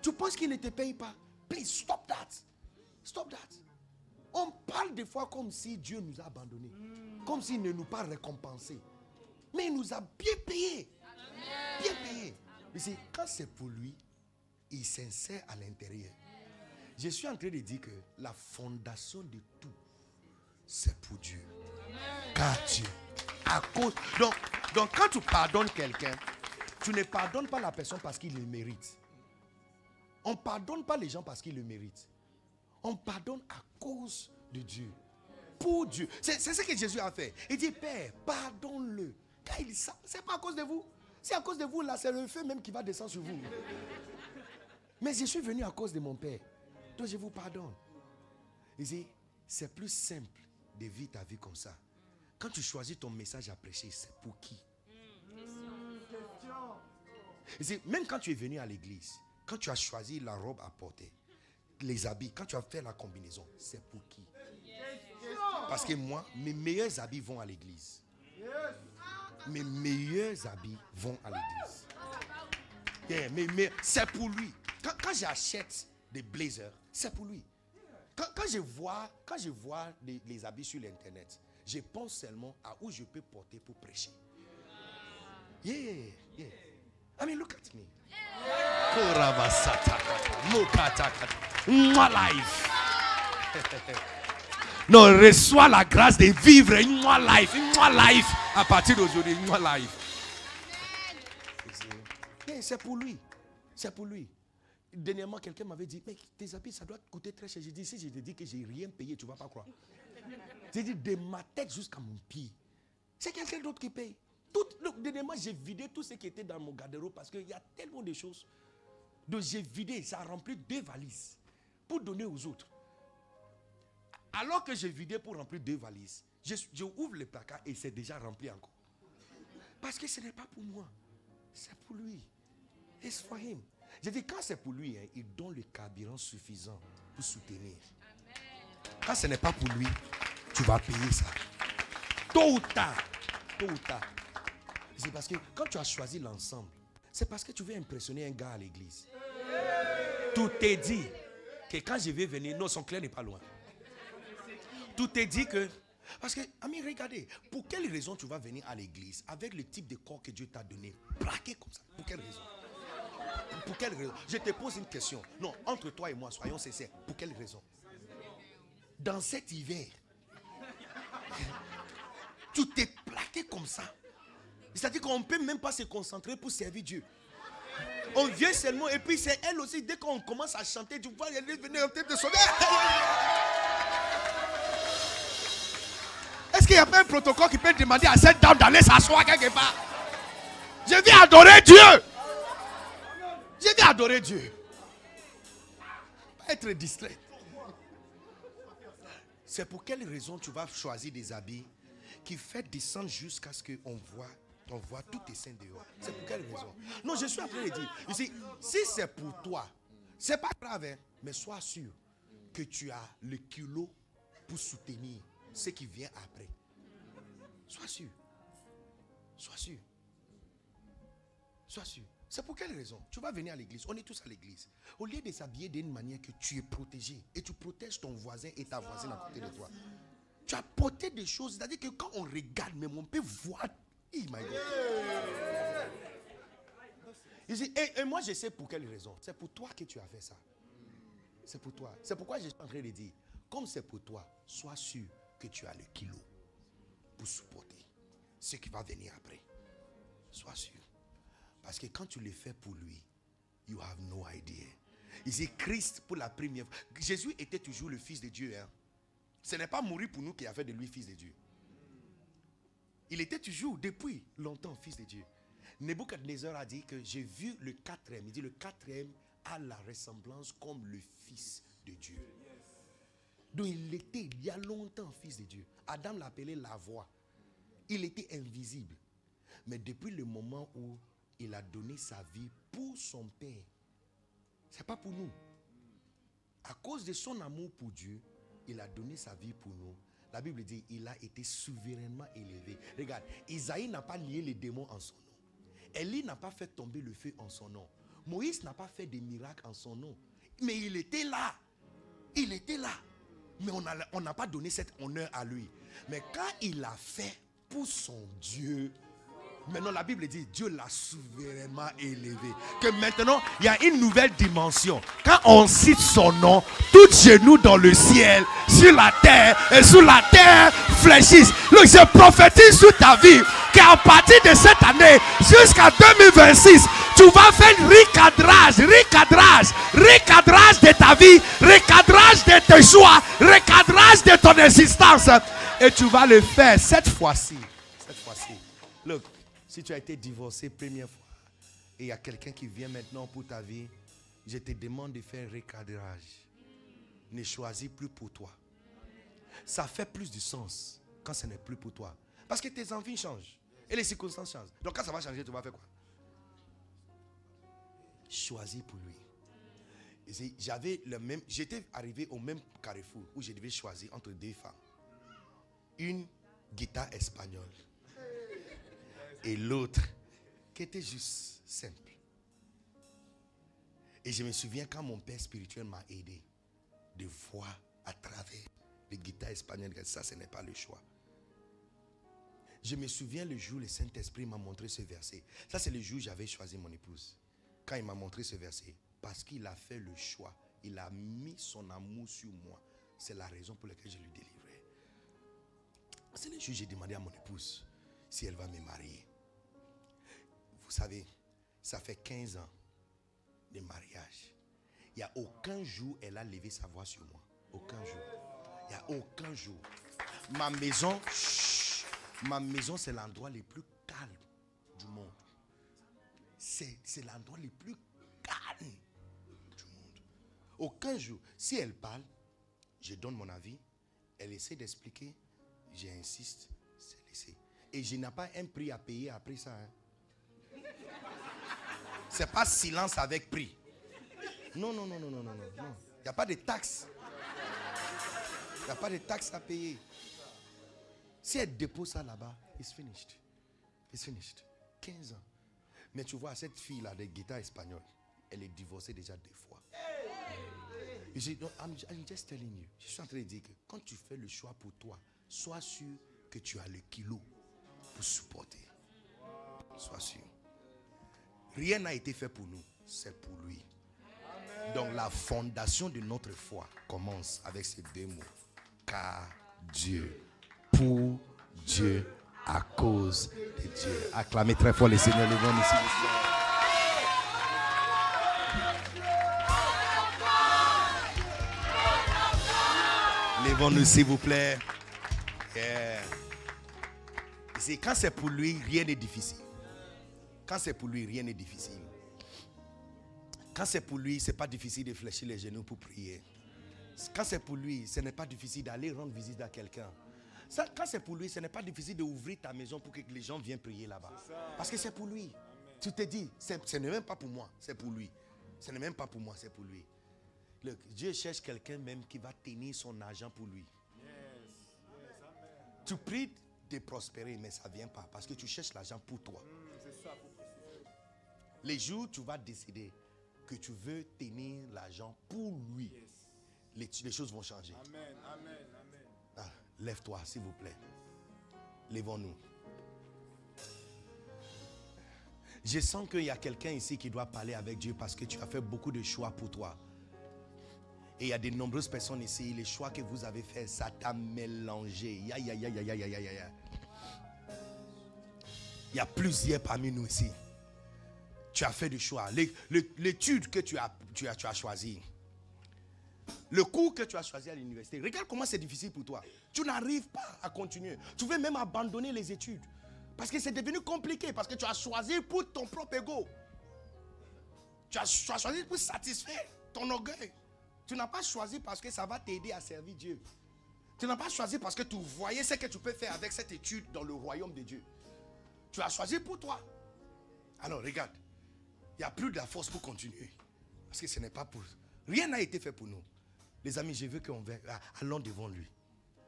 Tu penses qu'il ne te paye pas? Please, stop that. Stop that. On parle des fois comme si Dieu nous a abandonnés. Comme s'il ne nous a pas récompensés. Mais il nous a bien payés. Bien payés. Mais c'est quand c'est pour lui, il s'insère à l'intérieur. Je suis en train de dire que la fondation de tout, c'est pour Dieu. Car Dieu, à cause. Donc quand tu pardonnes quelqu'un, tu ne pardonnes pas la personne parce qu'il le mérite. On ne pardonne pas les gens parce qu'ils le méritent. On pardonne à cause de Dieu. Pour Dieu. C'est ce que Jésus a fait. Il dit, Père, pardonne-le. Car il sait, c'est pas à cause de vous. C'est à cause de vous, là, c'est le feu même qui va descendre sur vous. Mais je suis venu à cause de mon Père. Donc je vous pardonne. Il dit, c'est plus simple de vivre ta vie comme ça. Quand tu choisis ton message à prêcher, c'est pour qui? Il dit, même quand tu es venu à l'église, quand tu as choisi la robe à porter, les habits, quand tu as fait la combinaison, c'est pour qui? Parce que moi, mes meilleurs habits vont à l'église. Mes meilleurs habits vont à l'église. Yeah, mais c'est pour lui. Quand j'achète des blazers, c'est pour lui. Quand je vois les habits sur l'internet, je pense seulement à où je peux porter pour prêcher. Yeah. I mean, look at me. Moi life. Non, reçois la grâce de vivre moi life à partir d'aujourd'hui, moi life. C'est pour lui. C'est pour lui. Dernièrement, quelqu'un m'avait dit, mais tes habits, ça doit coûter très cher. J'ai dit, si je te dis que j'ai rien payé, tu ne vas pas croire. J'ai dit, de ma tête jusqu'à mon pied. C'est quelqu'un d'autre qui paye. Dernièrement, j'ai vidé tout ce qui était dans mon garde-robe parce qu'il y a tellement de choses. Donc j'ai vidé, ça a rempli 2 valises pour donner aux autres. Alors que j'ai vidé pour remplir 2 valises, je ouvre le placard et c'est déjà rempli encore. Parce que ce n'est pas pour moi, c'est pour lui. It's for him. J'ai dit, quand c'est pour lui, il donne le carburant suffisant pour soutenir. Quand ce n'est pas pour lui, tu vas payer ça. Tôt ou tard. C'est parce que quand tu as choisi l'ensemble, c'est parce que tu veux impressionner un gars à l'église. Tout est dit que quand je vais venir, non, son clé n'est pas loin. Tout est dit que... Parce que, ami, regardez, pour quelle raison tu vas venir à l'église avec le type de corps que Dieu t'a donné, plaqué comme ça? Pour quelle raison? Pour quelle raison? Je te pose une question. Non, entre toi et moi, soyons sincères. Pour quelle raison? Dans cet hiver, tu t'es plaqué comme ça. C'est-à-dire qu'on ne peut même pas se concentrer pour servir Dieu. On vient seulement et puis c'est elle aussi, dès qu'on commence à chanter, tu vois, elle est venue en tête de sonner. Est-ce qu'il n'y a pas un protocole qui peut demander à cette dame d'aller s'asseoir quelque part? Je viens adorer Dieu. Je viens adorer Dieu. Pas être distrait. C'est pour quelle raison tu vas choisir des habits qui fait descendre jusqu'à ce qu'on voit tous tes seins dehors? C'est pour quelle raison? Non, je suis en train de dire, ici, si c'est pour toi, c'est pas grave, hein, mais sois sûr que tu as le kilo pour soutenir ce qui vient après. Sois sûr. Sois sûr. Sois sûr. C'est pour quelle raison? Tu vas venir à l'église. On est tous à l'église. Au lieu de s'habiller d'une manière que tu es protégé et tu protèges ton voisin et ta voisine à côté de toi. Tu as porté des choses, c'est-à-dire que quand on regarde, même on peut voir. Oh my God. Et moi, je sais pour quelle raison. C'est pour toi que tu as fait ça. C'est pour toi. C'est pourquoi je suis en train de dire, comme c'est pour toi, sois sûr que tu as le kilo pour supporter ce qui va venir après. Sois sûr. Parce que quand tu le fais pour lui, you have no idea. Ici, Christ, pour la première fois, Jésus était toujours le Fils de Dieu. Hein. Ce n'est pas mourir pour nous qui a fait de lui Fils de Dieu. Il était toujours, depuis longtemps, Fils de Dieu. Nebuchadnezzar a dit que j'ai vu le quatrième. Il dit le quatrième a la ressemblance comme le Fils de Dieu. Donc il était il y a longtemps Fils de Dieu. Adam l'appelait la voix. Il était invisible. Mais depuis le moment où il a donné sa vie pour son Père, ce n'est pas pour nous. À cause de son amour pour Dieu, il a donné sa vie pour nous. La Bible dit il a été souverainement élevé. Regarde, Isaïe n'a pas lié les démons en son nom. Élie n'a pas fait tomber le feu en son nom. Moïse n'a pas fait des miracles en son nom. Mais il était là. Il était là. Mais on n'a pas donné cet honneur à lui. Mais quand il a fait pour son Dieu, maintenant la Bible dit Dieu l'a souverainement élevé. Que maintenant il y a une nouvelle dimension. Quand on cite son nom, tout genou dans le ciel, sur la terre et sous la terre fléchissent. Donc je prophétise sur ta vie qu'à partir de cette année jusqu'à 2026, tu vas faire recadrage de ta vie, recadrage de tes choix, recadrage de ton existence. Et tu vas le faire cette fois-ci. Look, si tu as été divorcé première fois et il y a quelqu'un qui vient maintenant pour ta vie, je te demande de faire recadrage. Ne choisis plus pour toi. Ça fait plus de sens quand ce n'est plus pour toi. Parce que tes envies changent et les circonstances changent. Donc quand ça va changer, tu vas faire quoi? Choisis pour lui. J'étais arrivé au même carrefour où je devais choisir entre deux femmes. Une guitare espagnole et l'autre qui était juste simple. Et je me souviens quand mon père spirituel m'a aidé de voir à travers les guitares espagnoles que ça, ce n'est pas le choix. Je me souviens le jour où le Saint-Esprit m'a montré ce verset. Ça, c'est le jour où j'avais choisi mon épouse. Quand il m'a montré ce verset, parce qu'il a fait le choix, il a mis son amour sur moi. C'est la raison pour laquelle je lui délivrais. C'est le jour où j'ai demandé à mon épouse si elle va me marier. Vous savez, ça fait 15 ans de mariage. Il n'y a aucun jour elle a levé sa voix sur moi. Aucun jour. Il n'y a aucun jour. Ma maison, c'est l'endroit le plus calme du monde. C'est l'endroit le plus calme du monde. Aucun jour. Si elle parle, je donne mon avis. Elle essaie d'expliquer. J'insiste. C'est laissé. Et je n'ai pas un prix à payer après ça. Hein. C'est pas silence avec prix. Non. Il n'y a pas de taxes. Il n'y a pas de taxes à payer. Si elle dépose ça là-bas, it's finished. 15 ans. Mais tu vois, cette fille-là, de guitare espagnole, elle est divorcée déjà 2 fois. I'm just telling you. Je suis en train de dire que quand tu fais le choix pour toi, sois sûr que tu as le kilo pour supporter. Sois sûr. Rien n'a été fait pour nous, c'est pour lui. Donc la fondation de notre foi commence avec ces 2 mots. Car Dieu, pour Dieu, à cause de Dieu. Acclamez très fort les seigneurs, levons-nous ici. Levons-nous s'il vous plaît. Yeah. C'est quand c'est pour lui, rien n'est difficile. Quand c'est pour lui, rien n'est difficile. Quand c'est pour lui, ce n'est pas difficile de fléchir les genoux pour prier. Quand c'est pour lui, ce n'est pas difficile d'aller rendre visite à quelqu'un. Quand c'est pour lui, ce n'est pas difficile d'ouvrir ta maison pour que les gens viennent prier là-bas. Parce que c'est pour lui. Tu te dis, ce n'est même pas pour moi, c'est pour lui. Ce n'est même pas pour moi, c'est pour lui. Dieu cherche quelqu'un même qui va tenir son argent pour lui. Tu pries de prospérer, mais ça ne vient pas parce que tu cherches l'argent pour toi. Les jours où tu vas décider que tu veux tenir l'argent pour lui, les choses vont changer. Lève-toi, s'il vous plaît. Lèvons-nous. Je sens qu'il y a quelqu'un ici qui doit parler avec Dieu parce que tu as fait beaucoup de choix pour toi. Et il y a de nombreuses personnes ici, les choix que vous avez faits, ça t'a mélangé. Il y a plusieurs parmi nous ici. Tu as fait des choix. L'étude que tu as choisie. Le cours que tu as choisi à l'université. Regarde comment c'est difficile pour toi. Tu n'arrives pas à continuer. Tu veux même abandonner les études. Parce que c'est devenu compliqué. Parce que tu as choisi pour ton propre ego. Tu as choisi pour satisfaire ton orgueil. Tu n'as pas choisi parce que ça va t'aider à servir Dieu. Tu n'as pas choisi parce que tu voyais ce que tu peux faire avec cette étude dans le royaume de Dieu. Tu as choisi pour toi. Alors regarde. Il n'y a plus de la force pour continuer. Parce que ce n'est pas pour... Rien n'a été fait pour nous. Les amis, je veux qu'on vienne. Allons devant lui.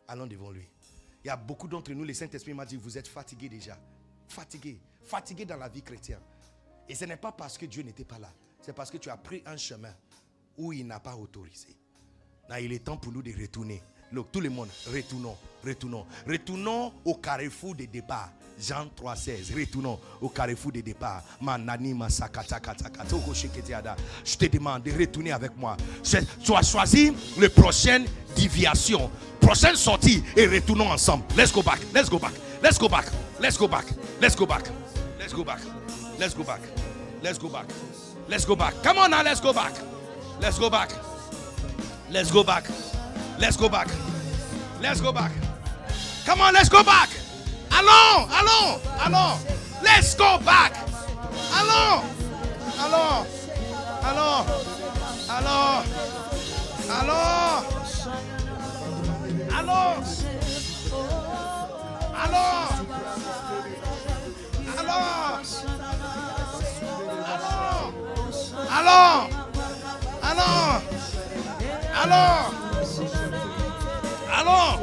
Allons devant lui. Il y a beaucoup d'entre nous, le Saint-Esprit m'a dit, vous êtes fatigués déjà. Fatigués. Fatigués dans la vie chrétienne. Et ce n'est pas parce que Dieu n'était pas là. C'est parce que tu as pris un chemin où il n'a pas autorisé. Là, il est temps pour nous de retourner. Donc, tout le monde, retournons au carrefour de départ. Jean 3,16. Retournons au carrefour de départ. Je te demande de retourner avec moi. Tu as choisi la prochaine déviation, prochaine sortie et retournons ensemble. Let's go back. Let's go back. Let's go back. Let's go back. Let's go back. Let's go back. Let's go back. Let's go back. Let's go back. Come on now, let's go back. Let's go back. Let's go back. Let's go back. Let's go back. Come on, let's go back. Allons, allons, allons. Let's go back. Allons, allons, allons, allons, allons, allons, allons, allons, allons, allons, allons, allons.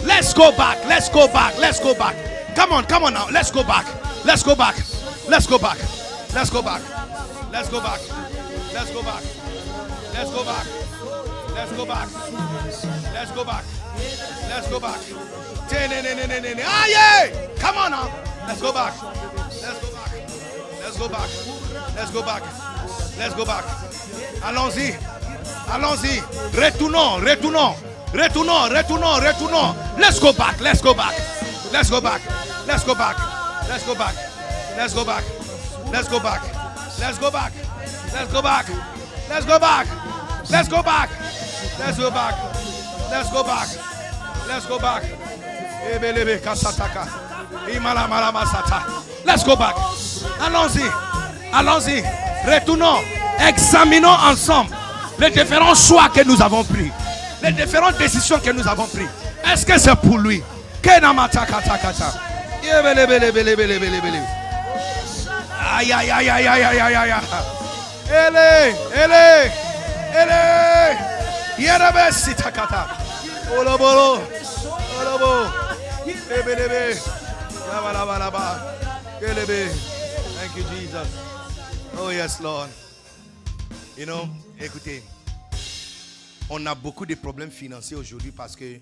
Let's go back. Let's go back. Let's go back. Come on now. Let's go back. Let's go back. Let's go back. Let's go back. Let's go back. Let's go back. Let's go back. Let's go back. Let's go back. Let's go back. Ah yeah! Come on now. Let's go back. Let's go back. Let's go back. Let's go back. Let's go back. Allons-y. Allons-y. Retournons. Retournons. Retournons, retournons, retournons. Let's go back, let's go back. Let's go back. Let's go back. Let's go back. Let's go back. Let's go back. Let's go back. Let's go back. Let's go back. Let's go back. Let's go back. Let's go back. Let's go back. Ebelebe kasataka. Imala mala masata. Let's go back. Allons-y. Allons-y. Retournons. Examinons ensemble les différents choix que nous avons pris. Les différentes décisions que nous avons prises. Est-ce que c'est pour lui? Aïe aïe aïe aïe aïe aïe aïe aïe. Elle Yerebe sitakata. Olobolo. Olobo. Ebelebe. Yabalaba. Kelebe. Thank you, Jesus. Oh yes, Lord. You know, écoutez. On a beaucoup de problèmes financiers aujourd'hui parce que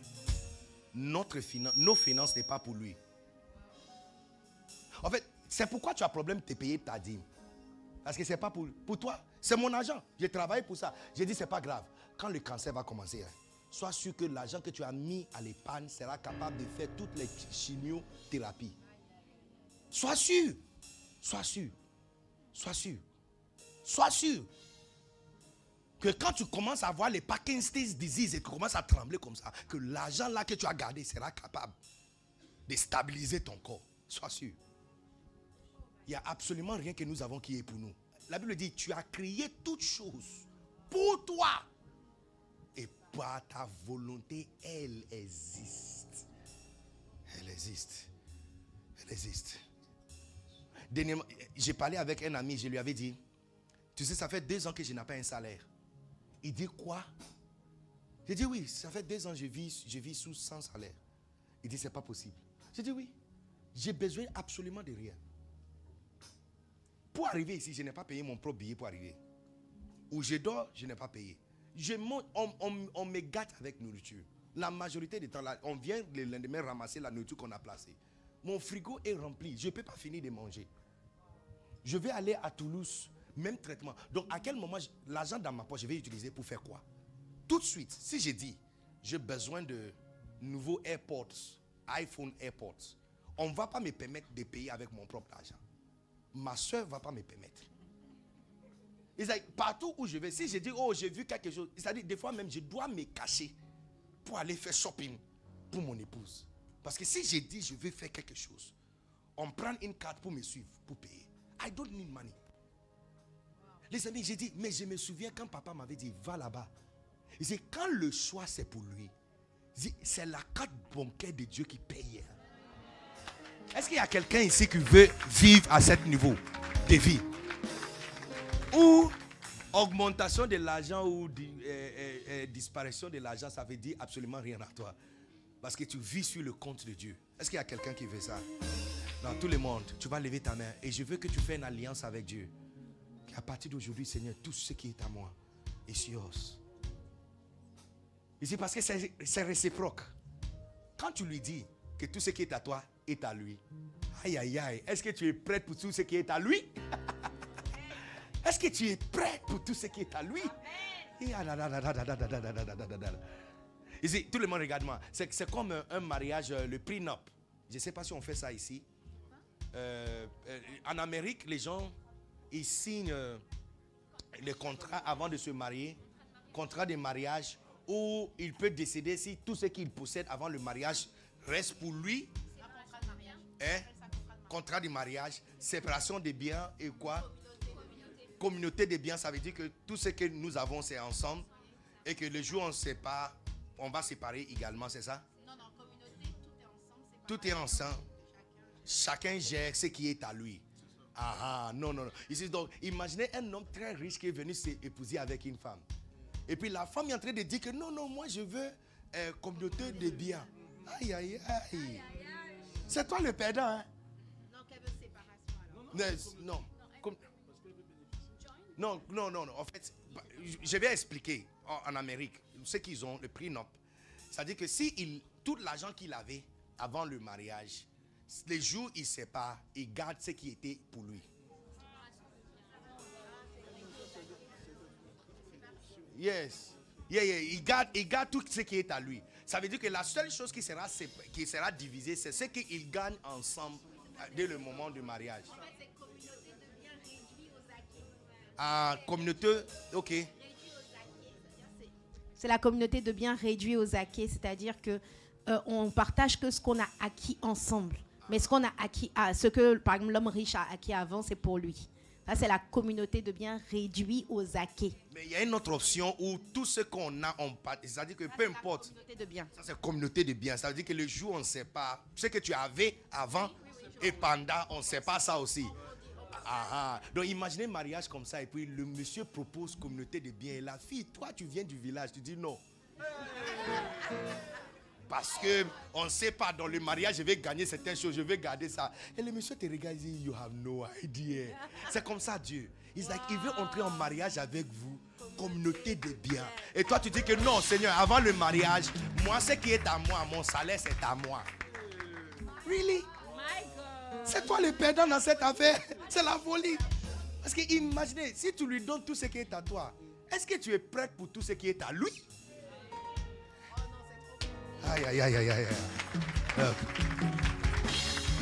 nos finances n'est pas pour lui. En fait, c'est pourquoi tu as problème de te payer ta dîme. Parce que c'est pas pour toi. C'est mon argent. J'ai travaillé pour ça. J'ai dit c'est pas grave. Quand le cancer va commencer, sois sûr que l'argent que tu as mis à l'épargne sera capable de faire toutes les chimiothérapies. Sois sûr. Sois sûr. Sois sûr. Sois sûr. Que quand tu commences à voir les Parkinson's disease et que tu commences à trembler comme ça, que l'argent là que tu as gardé sera capable de stabiliser ton corps. Sois sûr. Il n'y a absolument rien que nous avons qui est pour nous. La Bible dit, tu as créé toutes choses pour toi. Et par ta volonté, elle existe. Elle existe. Elle existe. Dernièrement, j'ai parlé avec un ami, je lui avais dit, tu sais, ça fait 2 ans que je n'ai pas un salaire. Il dit quoi? J'ai dit oui, ça fait 2 ans que je vis sous sans salaire. Il dit c'est pas possible. J'ai dit oui, j'ai besoin absolument de rien. Pour arriver ici, je n'ai pas payé mon propre billet pour arriver. Où je dors, je n'ai pas payé. On me gâte avec nourriture. La majorité du temps, là, on vient le lendemain ramasser la nourriture qu'on a placée. Mon frigo est rempli. Je ne peux pas finir de manger. Je vais aller à Toulouse, même traitement. Donc, à quel moment, l'argent dans ma poche, je vais utiliser pour faire quoi? Tout de suite, si j'ai dit, j'ai besoin de nouveaux AirPods, iPhone AirPods, on ne va pas me permettre de payer avec mon propre argent. Ma soeur ne va pas me permettre. Partout où je vais, si je dis, oh, j'ai vu quelque chose, c'est-à-dire, des fois même, je dois me cacher pour aller faire shopping pour mon épouse. Parce que si je dis, je veux faire quelque chose, on prend une carte pour me suivre, pour payer. I don't need money. Les amis, j'ai dit, mais je me souviens quand papa m'avait dit, va là-bas. Il dit, quand le choix c'est pour lui, c'est la carte bancaire de Dieu qui paye. Est-ce qu'il y a quelqu'un ici qui veut vivre à ce niveau de vie? Ou augmentation de l'argent ou disparition de l'argent, ça veut dire absolument rien à toi. Parce que tu vis sur le compte de Dieu. Est-ce qu'il y a quelqu'un qui veut ça? Dans tout le monde, tu vas lever ta main et je veux que tu fasses une alliance avec Dieu. Qu'à partir d'aujourd'hui, Seigneur, tout ce qui est à moi est yours. Ici, parce que c'est réciproque. Quand tu lui dis que tout ce qui est à toi est à lui, aïe aïe aïe, est-ce que tu es prêt pour tout ce qui est à lui? Est-ce que tu es prêt pour tout ce qui est à lui? Ici, tout le monde regarde-moi. C'est comme un mariage, le prenup. Je ne sais pas si on fait ça ici. En Amérique, les gens, ils signent le contrat avant de se marier. Contrat de mariage où il peut décider si tout ce qu'il possède avant le mariage reste pour lui. Contrat de mariage, séparation des biens et quoi? Communauté des biens, ça veut dire que tout ce que nous avons, c'est ensemble. Et que le jour où on se sépare, on va séparer également, c'est ça? Non, communauté, tout est ensemble. Chacun gère ce qui est à lui. Non. Ici, donc, imaginez un homme très riche qui est venu s'épouser avec une femme. Et puis la femme est en train de dire que non, moi je veux communauté de biens. Aïe, aïe, aïe. C'est toi le perdant, hein? Non, qu'elle veut séparation alors. Non. En fait, je vais expliquer en Amérique ce qu'ils ont, le prenup. C'est-à-dire que si tout l'argent qu'il avait avant le mariage, les jours il sépare, il garde ce qui était pour lui. Yes. Il garde tout ce qui est à lui. Ça veut dire que la seule chose qui sera divisée, c'est ce qu'ils gagnent ensemble dès le moment du mariage. En fait, c'est communauté de biens réduit aux acquis. Communauté, ok. C'est la communauté de biens réduit aux acquis, c'est-à-dire que on partage que ce qu'on a acquis ensemble. Mais ce qu'on a acquis, ce que par exemple l'homme riche a acquis avant, c'est pour lui. Ça, c'est la communauté de biens réduit aux acquis. Mais il y a une autre option où tout ce qu'on a, on partage. C'est-à-dire que peu importe. Communauté de biens. Ça, c'est communauté de biens. Ça veut dire que le jour où on ne sait pas, ce que tu avais avant et pendant, on ne sait pas ça aussi. Donc imaginez un mariage comme ça et puis le monsieur propose communauté de biens et la fille, toi tu viens du village, tu dis non. Parce que on ne sait pas, dans le mariage je vais gagner certaines choses, je vais garder ça. Et le monsieur te regarde et dit, you have no idea. C'est comme ça Dieu. Il veut entrer en mariage avec vous, communauté de biens. Et toi tu dis que non Seigneur, avant le mariage, moi ce qui est à moi, mon salaire c'est à moi. Really? C'est toi le perdant dans cette affaire. C'est la folie. Parce que imaginez, si tu lui donnes tout ce qui est à toi, est-ce que tu es prêt pour tout ce qui est à lui? Aïe.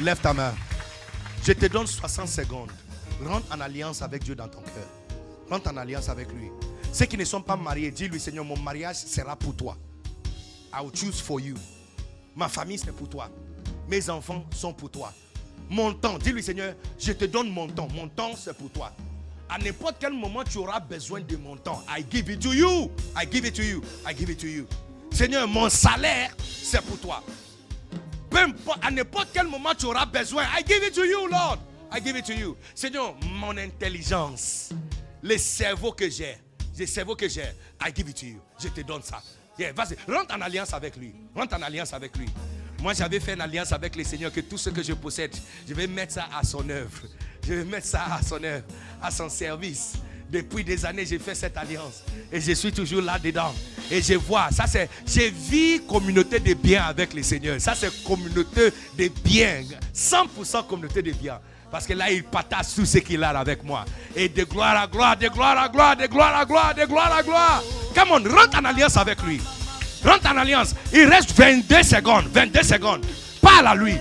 Lève ta main. Je te donne 60 secondes. Rentre en alliance avec Dieu dans ton cœur. Rentre en alliance avec lui. Ceux qui ne sont pas mariés, dis-lui, Seigneur, mon mariage sera pour toi. I will choose for you. Ma famille, c'est pour toi. Mes enfants sont pour toi. Mon temps, dis-lui, Seigneur, je te donne mon temps. Mon temps, c'est pour toi. À n'importe quel moment, tu auras besoin de mon temps. I give it to you. I give it to you. I give it to you. Seigneur, mon salaire, c'est pour toi. Peu importe, à n'importe quel moment, tu auras besoin. I give it to you, Lord. I give it to you. Seigneur, mon intelligence, le cerveau que j'ai, I give it to you. Je te donne ça. Yeah, vas-y, rentre en alliance avec lui. Rentre en alliance avec lui. Moi, j'avais fait une alliance avec le Seigneur que tout ce que je possède, je vais mettre ça à son œuvre. Je vais mettre ça à son œuvre, à son service. Depuis des années, j'ai fait cette alliance. Et je suis toujours là-dedans. Et je vois, ça c'est, j'ai vu communauté de biens avec le Seigneur. Ça c'est communauté de biens. 100% communauté de biens. Parce que là, il partage tout ce qu'il a avec moi. Et de gloire à gloire, de gloire à gloire, de gloire à gloire, de gloire à gloire. Come on, rentre en alliance avec lui. Rentre en alliance. Il reste 22 secondes. 22 secondes. Parle à lui.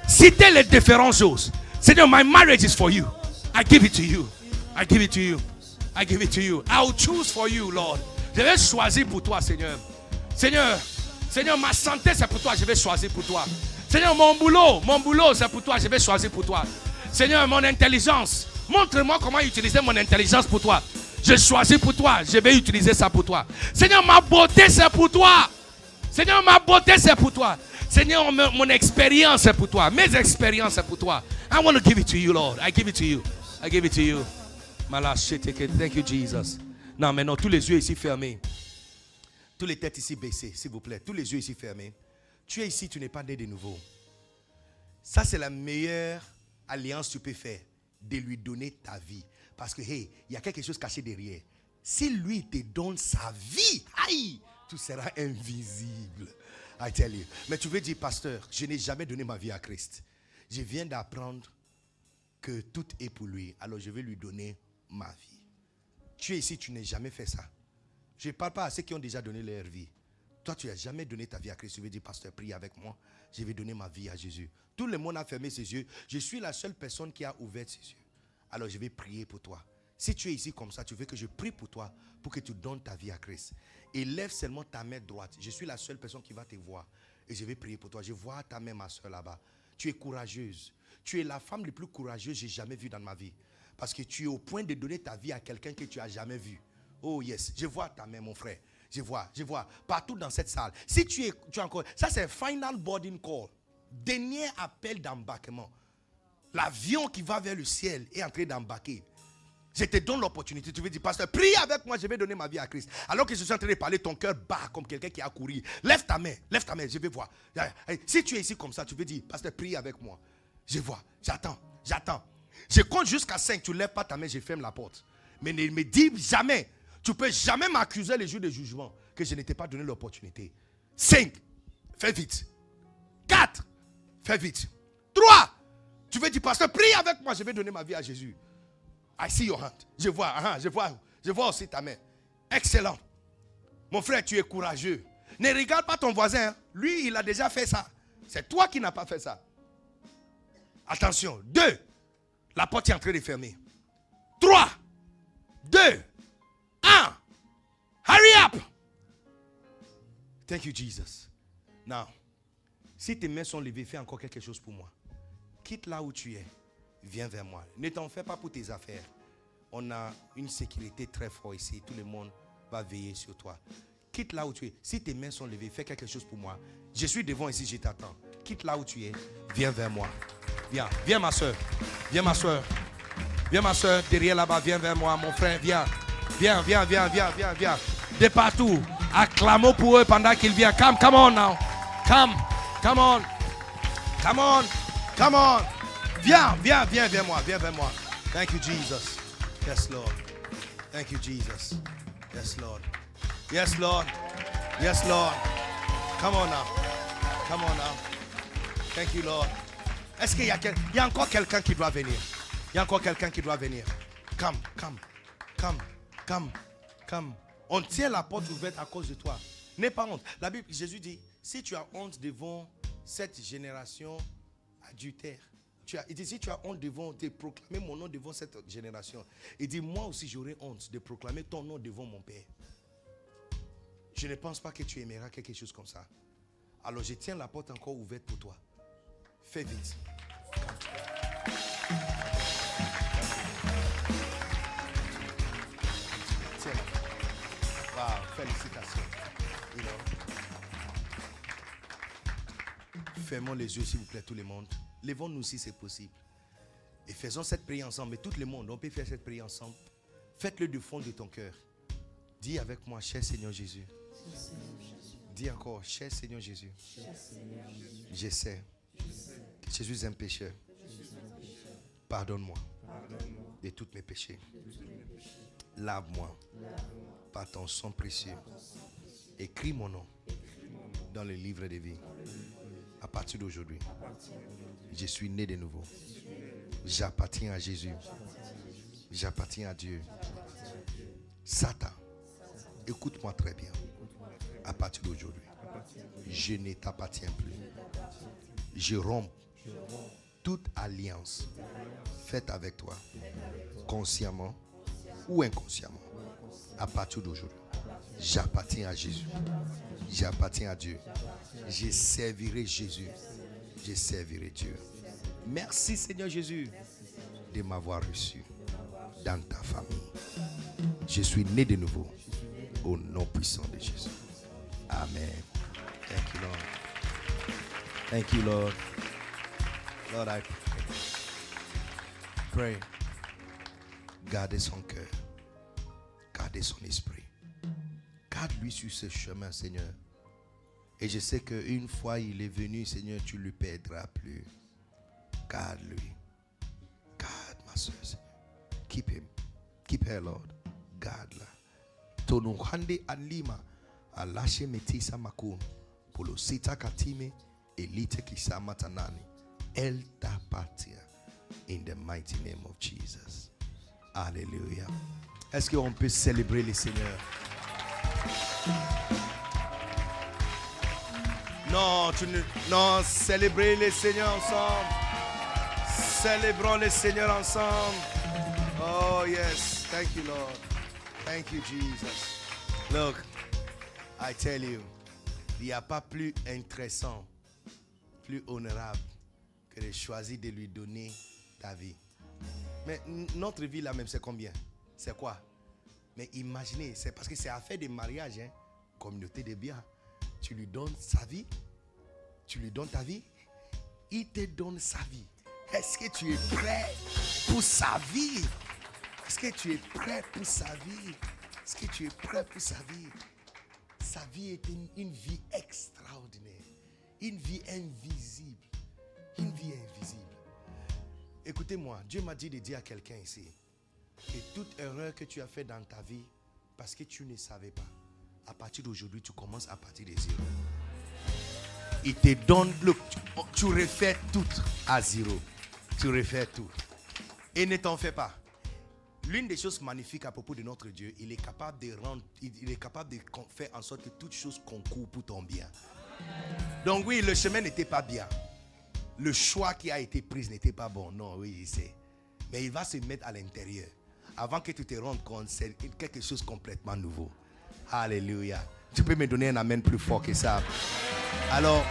Citez les différentes choses. Seigneur, my marriage is for you. I give it to you. I give it to you. I give it to you. I will choose for you, Lord. Je vais choisir pour toi, Seigneur. Seigneur, ma santé, c'est pour toi. Je vais choisir pour toi. Seigneur, mon boulot, c'est pour toi. Je vais choisir pour toi. Seigneur, mon intelligence. Montre-moi comment utiliser mon intelligence pour toi. Je choisis pour toi. Je vais utiliser ça pour toi. Seigneur, ma beauté, c'est pour toi. Seigneur, ma beauté, c'est pour toi. Seigneur, mon expérience, c'est pour toi. Mes expériences, c'est pour toi. I want to give it to you, Lord. I give it to you. I give it to you. Thank you, Jesus. Non, maintenant, tous les yeux ici fermés. Tous les têtes ici baissées, s'il vous plaît. Tous les yeux ici fermés. Tu es ici, tu n'es pas né de nouveau. Ça, c'est la meilleure alliance que tu peux faire. De lui donner ta vie. Parce que, hey, il y a quelque chose caché derrière. Si lui te donne sa vie, aïe, tu seras invisible. I tell you. Mais tu veux dire, pasteur, je n'ai jamais donné ma vie à Christ. Je viens d'apprendre que tout est pour lui. Alors je vais lui donner ma vie. Tu es ici, tu n'as jamais fait ça. Je ne parle pas à ceux qui ont déjà donné leur vie. Toi, tu n'as jamais donné ta vie à Christ. Tu veux dire, pasteur, prie avec moi. Je vais donner ma vie à Jésus. Tout le monde a fermé ses yeux. Je suis la seule personne qui a ouvert ses yeux. Alors je vais prier pour toi. Si tu es ici comme ça, tu veux que je prie pour toi pour que tu donnes ta vie à Christ. Et lève seulement ta main droite. Je suis la seule personne qui va te voir. Et je vais prier pour toi. Je vois ta main, ma soeur, là-bas. Tu es courageuse. Tu es la femme la plus courageuse que j'ai jamais vue dans ma vie. Parce que tu es au point de donner ta vie à quelqu'un que tu n'as jamais vu. Oh yes, je vois ta main, mon frère. Je vois. Partout dans cette salle. Si tu es encore... Ça, c'est final boarding call. Dernier appel d'embarquement. L'avion qui va vers le ciel est en train d'embarquer. Je te donne l'opportunité. Tu veux dire, pasteur, prie avec moi, je vais donner ma vie à Christ. Alors que je suis en train de parler, ton cœur bat comme quelqu'un qui a couru. Lève ta main, je vais voir. Si tu es ici comme ça, tu veux dire, pasteur, prie avec moi. Je vois, j'attends. Je compte jusqu'à 5, tu ne lèves pas ta main, je ferme la porte. Mais ne me dis jamais, tu ne peux jamais m'accuser le jour de jugement que je ne t'ai pas donné l'opportunité. 5, fais vite. 4, fais vite. 3, tu veux dire, pasteur, prie avec moi, je vais donner ma vie à Jésus. I see your hand. Je vois aussi ta main. Excellent. Mon frère, tu es courageux. Ne regarde pas ton voisin. Hein. Lui, il a déjà fait ça. C'est toi qui n'as pas fait ça. Attention. 2. La porte est en train de fermer. 3. 2. 1. Hurry up. Thank you, Jesus. Now, si tes mains sont levées, fais encore quelque chose pour moi. Quitte là où tu es. Viens vers moi. Ne t'en fais pas pour tes affaires. On a une sécurité très forte ici. Tout le monde va veiller sur toi. Quitte là où tu es. Si tes mains sont levées, fais quelque chose pour moi. Je suis devant ici, je t'attends. Quitte là où tu es. Viens vers moi. Viens ma soeur. Viens ma soeur. Viens ma soeur. Derrière là-bas, viens vers moi, mon frère. Viens. De partout. Acclamons pour eux pendant qu'ils viennent. Come on now. Come on. Viens vers moi. Thank you, Jesus. Yes, Lord. Thank you, Jesus. Yes, Lord. Come on now. Thank you, Lord. Est-ce qu'il y a encore quelqu'un qui doit venir? Come. On tient la porte ouverte à cause de toi. N'aie pas honte. La Bible, Jésus dit, si tu as honte devant cette génération adultère, il dit, si tu as honte de proclamer mon nom devant cette génération, il dit, moi aussi j'aurai honte de proclamer ton nom devant mon Père. Je ne pense pas que tu aimeras quelque chose comme ça. Alors je tiens la porte encore ouverte pour toi. Fais vite. Tiens. Wow, félicitations. Fermons les yeux s'il vous plaît tout le monde. Lèvons-nous si c'est possible. Et faisons cette prière ensemble. Mais tout le monde, on peut faire cette prière ensemble. Faites-le du fond de ton cœur. Dis avec moi, cher Seigneur Jésus. Dis encore, cher Seigneur Jésus. Je sais que je suis un pécheur. Pardonne-moi de tous mes péchés. Lave-moi par ton sang précieux. Écris mon nom dans le livre de vie. À partir d'aujourd'hui, je suis né de nouveau. J'appartiens à Jésus. J'appartiens à Dieu. Satan, écoute-moi très bien. À partir d'aujourd'hui, je ne t'appartiens plus. Je romps toute alliance faite avec toi, consciemment ou inconsciemment. À partir d'aujourd'hui, j'appartiens à Jésus. J'appartiens à Dieu. Je servirai Jésus. Je servirai Dieu. Merci Seigneur Jésus de m'avoir reçu dans ta famille. Je suis né de nouveau au nom puissant de Jésus. Amen. Thank you, Lord. Thank you, Lord. Lord, I pray. Gardez son cœur. Gardez son esprit. Garde-lui sur ce chemin, Seigneur. Et je sais qu'une fois il est venu, Seigneur, tu ne le perdras plus. Garde-lui. Garde ma soeur, Seigneur. Keep him. Keep her, Lord. Garde-la. Tonu hande anlima. Alashe metisa makun. Polo sita katime. Elite kisama tanani. Elle t'appartient. In the mighty name of Jesus. Alléluia. Est-ce qu'on peut célébrer le Seigneur? Non, célébrez le Seigneur ensemble. Célébrons le Seigneur ensemble. Oh yes, thank you Lord. Thank you Jesus. Look, I tell you, il n'y a pas plus intéressant, plus honorable que de choisir de lui donner ta vie. Mais notre vie là même, c'est combien? C'est quoi? Mais imaginez, c'est parce que c'est affaire de mariage, hein? Communauté de biens. Tu lui donnes sa vie. Tu lui donnes ta vie. Il te donne sa vie. Est-ce que tu es prêt pour sa vie? Est-ce que tu es prêt pour sa vie? Est-ce que tu es prêt pour sa vie? Sa vie est une vie extraordinaire. Une vie invisible. Une vie invisible. Écoutez-moi, Dieu m'a dit de dire à quelqu'un ici que toute erreur que tu as faite dans ta vie, parce que tu ne savais pas, à partir d'aujourd'hui, tu commences à partir de zéro. Il te donne, tu refais tout à zéro. Tu refais tout. Et ne t'en fais pas. L'une des choses magnifiques à propos de notre Dieu, il est capable de faire en sorte que toutes choses concourent pour ton bien. Donc oui, le chemin n'était pas bien. Le choix qui a été pris n'était pas bon. Non, oui, je sais. Mais il va se mettre à l'intérieur. Avant que tu te rendes compte, c'est quelque chose de complètement nouveau. Alléluia. Tu peux me donner un amen plus fort que ça. Alors,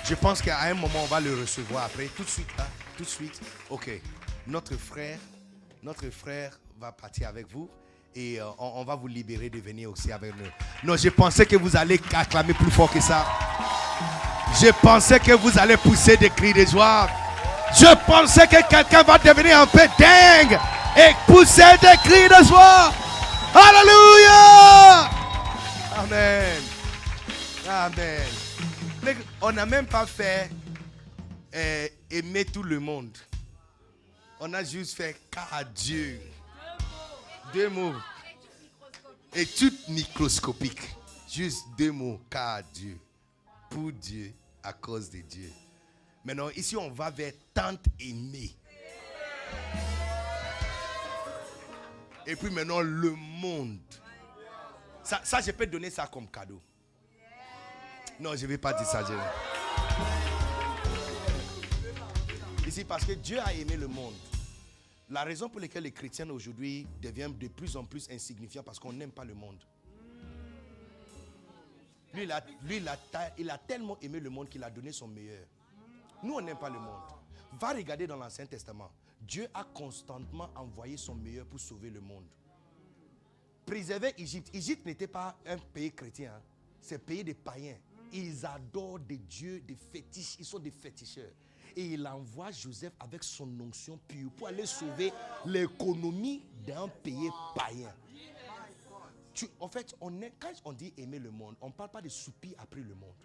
je pense qu'à un moment, on va le recevoir après. Tout de suite, hein? Tout de suite. Ok. Notre frère va partir avec vous. Et on va vous libérer de venir aussi avec nous. Non, je pensais que vous allez acclamer plus fort que ça. Je pensais que vous allez pousser des cris de joie. Je pensais que quelqu'un va devenir un peu dingue et pousser des cris de joie. Alléluia. Amen. Amen. On n'a même pas fait aimer tout le monde. On a juste fait car Dieu. Deux mots. Étude microscopique. Juste deux mots. Car Dieu. Pour Dieu. À cause de Dieu. Maintenant, ici, on va vers tant aimer. Et puis maintenant, le monde. Ça, je peux donner ça comme cadeau. Non, je ne vais pas dire ça. Ici, parce que Dieu a aimé le monde. La raison pour laquelle les chrétiens aujourd'hui deviennent de plus en plus insignifiants, parce qu'on n'aime pas le monde. Lui, il a tellement aimé le monde qu'il a donné son meilleur. Nous, on n'aime pas le monde. Va regarder dans l'Ancien Testament. Dieu a constamment envoyé son meilleur pour sauver le monde. Préserver Égypte. Égypte n'était pas un pays chrétien. Hein. C'est un pays de païens. Ils adorent des dieux, des fétiches. Ils sont des féticheurs. Et il envoie Joseph avec son onction pure pour aller sauver l'économie d'un pays païen. En fait, quand on dit aimer le monde, on ne parle pas de soupir après le monde.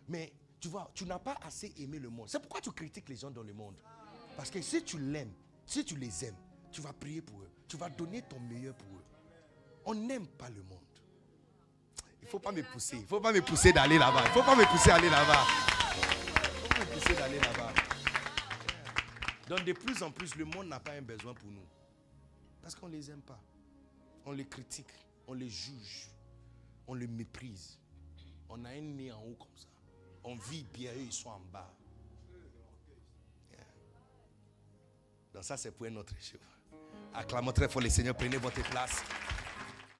Mais tu vois, tu n'as pas assez aimé le monde. C'est pourquoi tu critiques les gens dans le monde. Parce que si tu l'aimes, si tu les aimes, Tu vas prier pour eux. Tu vas donner ton meilleur pour eux. On n'aime pas le monde. Il ne faut pas me pousser. Il ne faut pas me pousser d'aller là-bas. Il ne faut pas me pousser d'aller là-bas. Il ne faut pas me pousser d'aller là-bas. Donc de plus en plus, le monde n'a pas un besoin pour nous. Parce qu'on ne les aime pas. On les critique. On les juge. On les méprise. On a un nez en haut comme ça. On vit bien, eux, ils sont en bas. Yeah. Donc ça, c'est pour un autre chose. Acclamons très fort le Seigneur. Prenez votre place.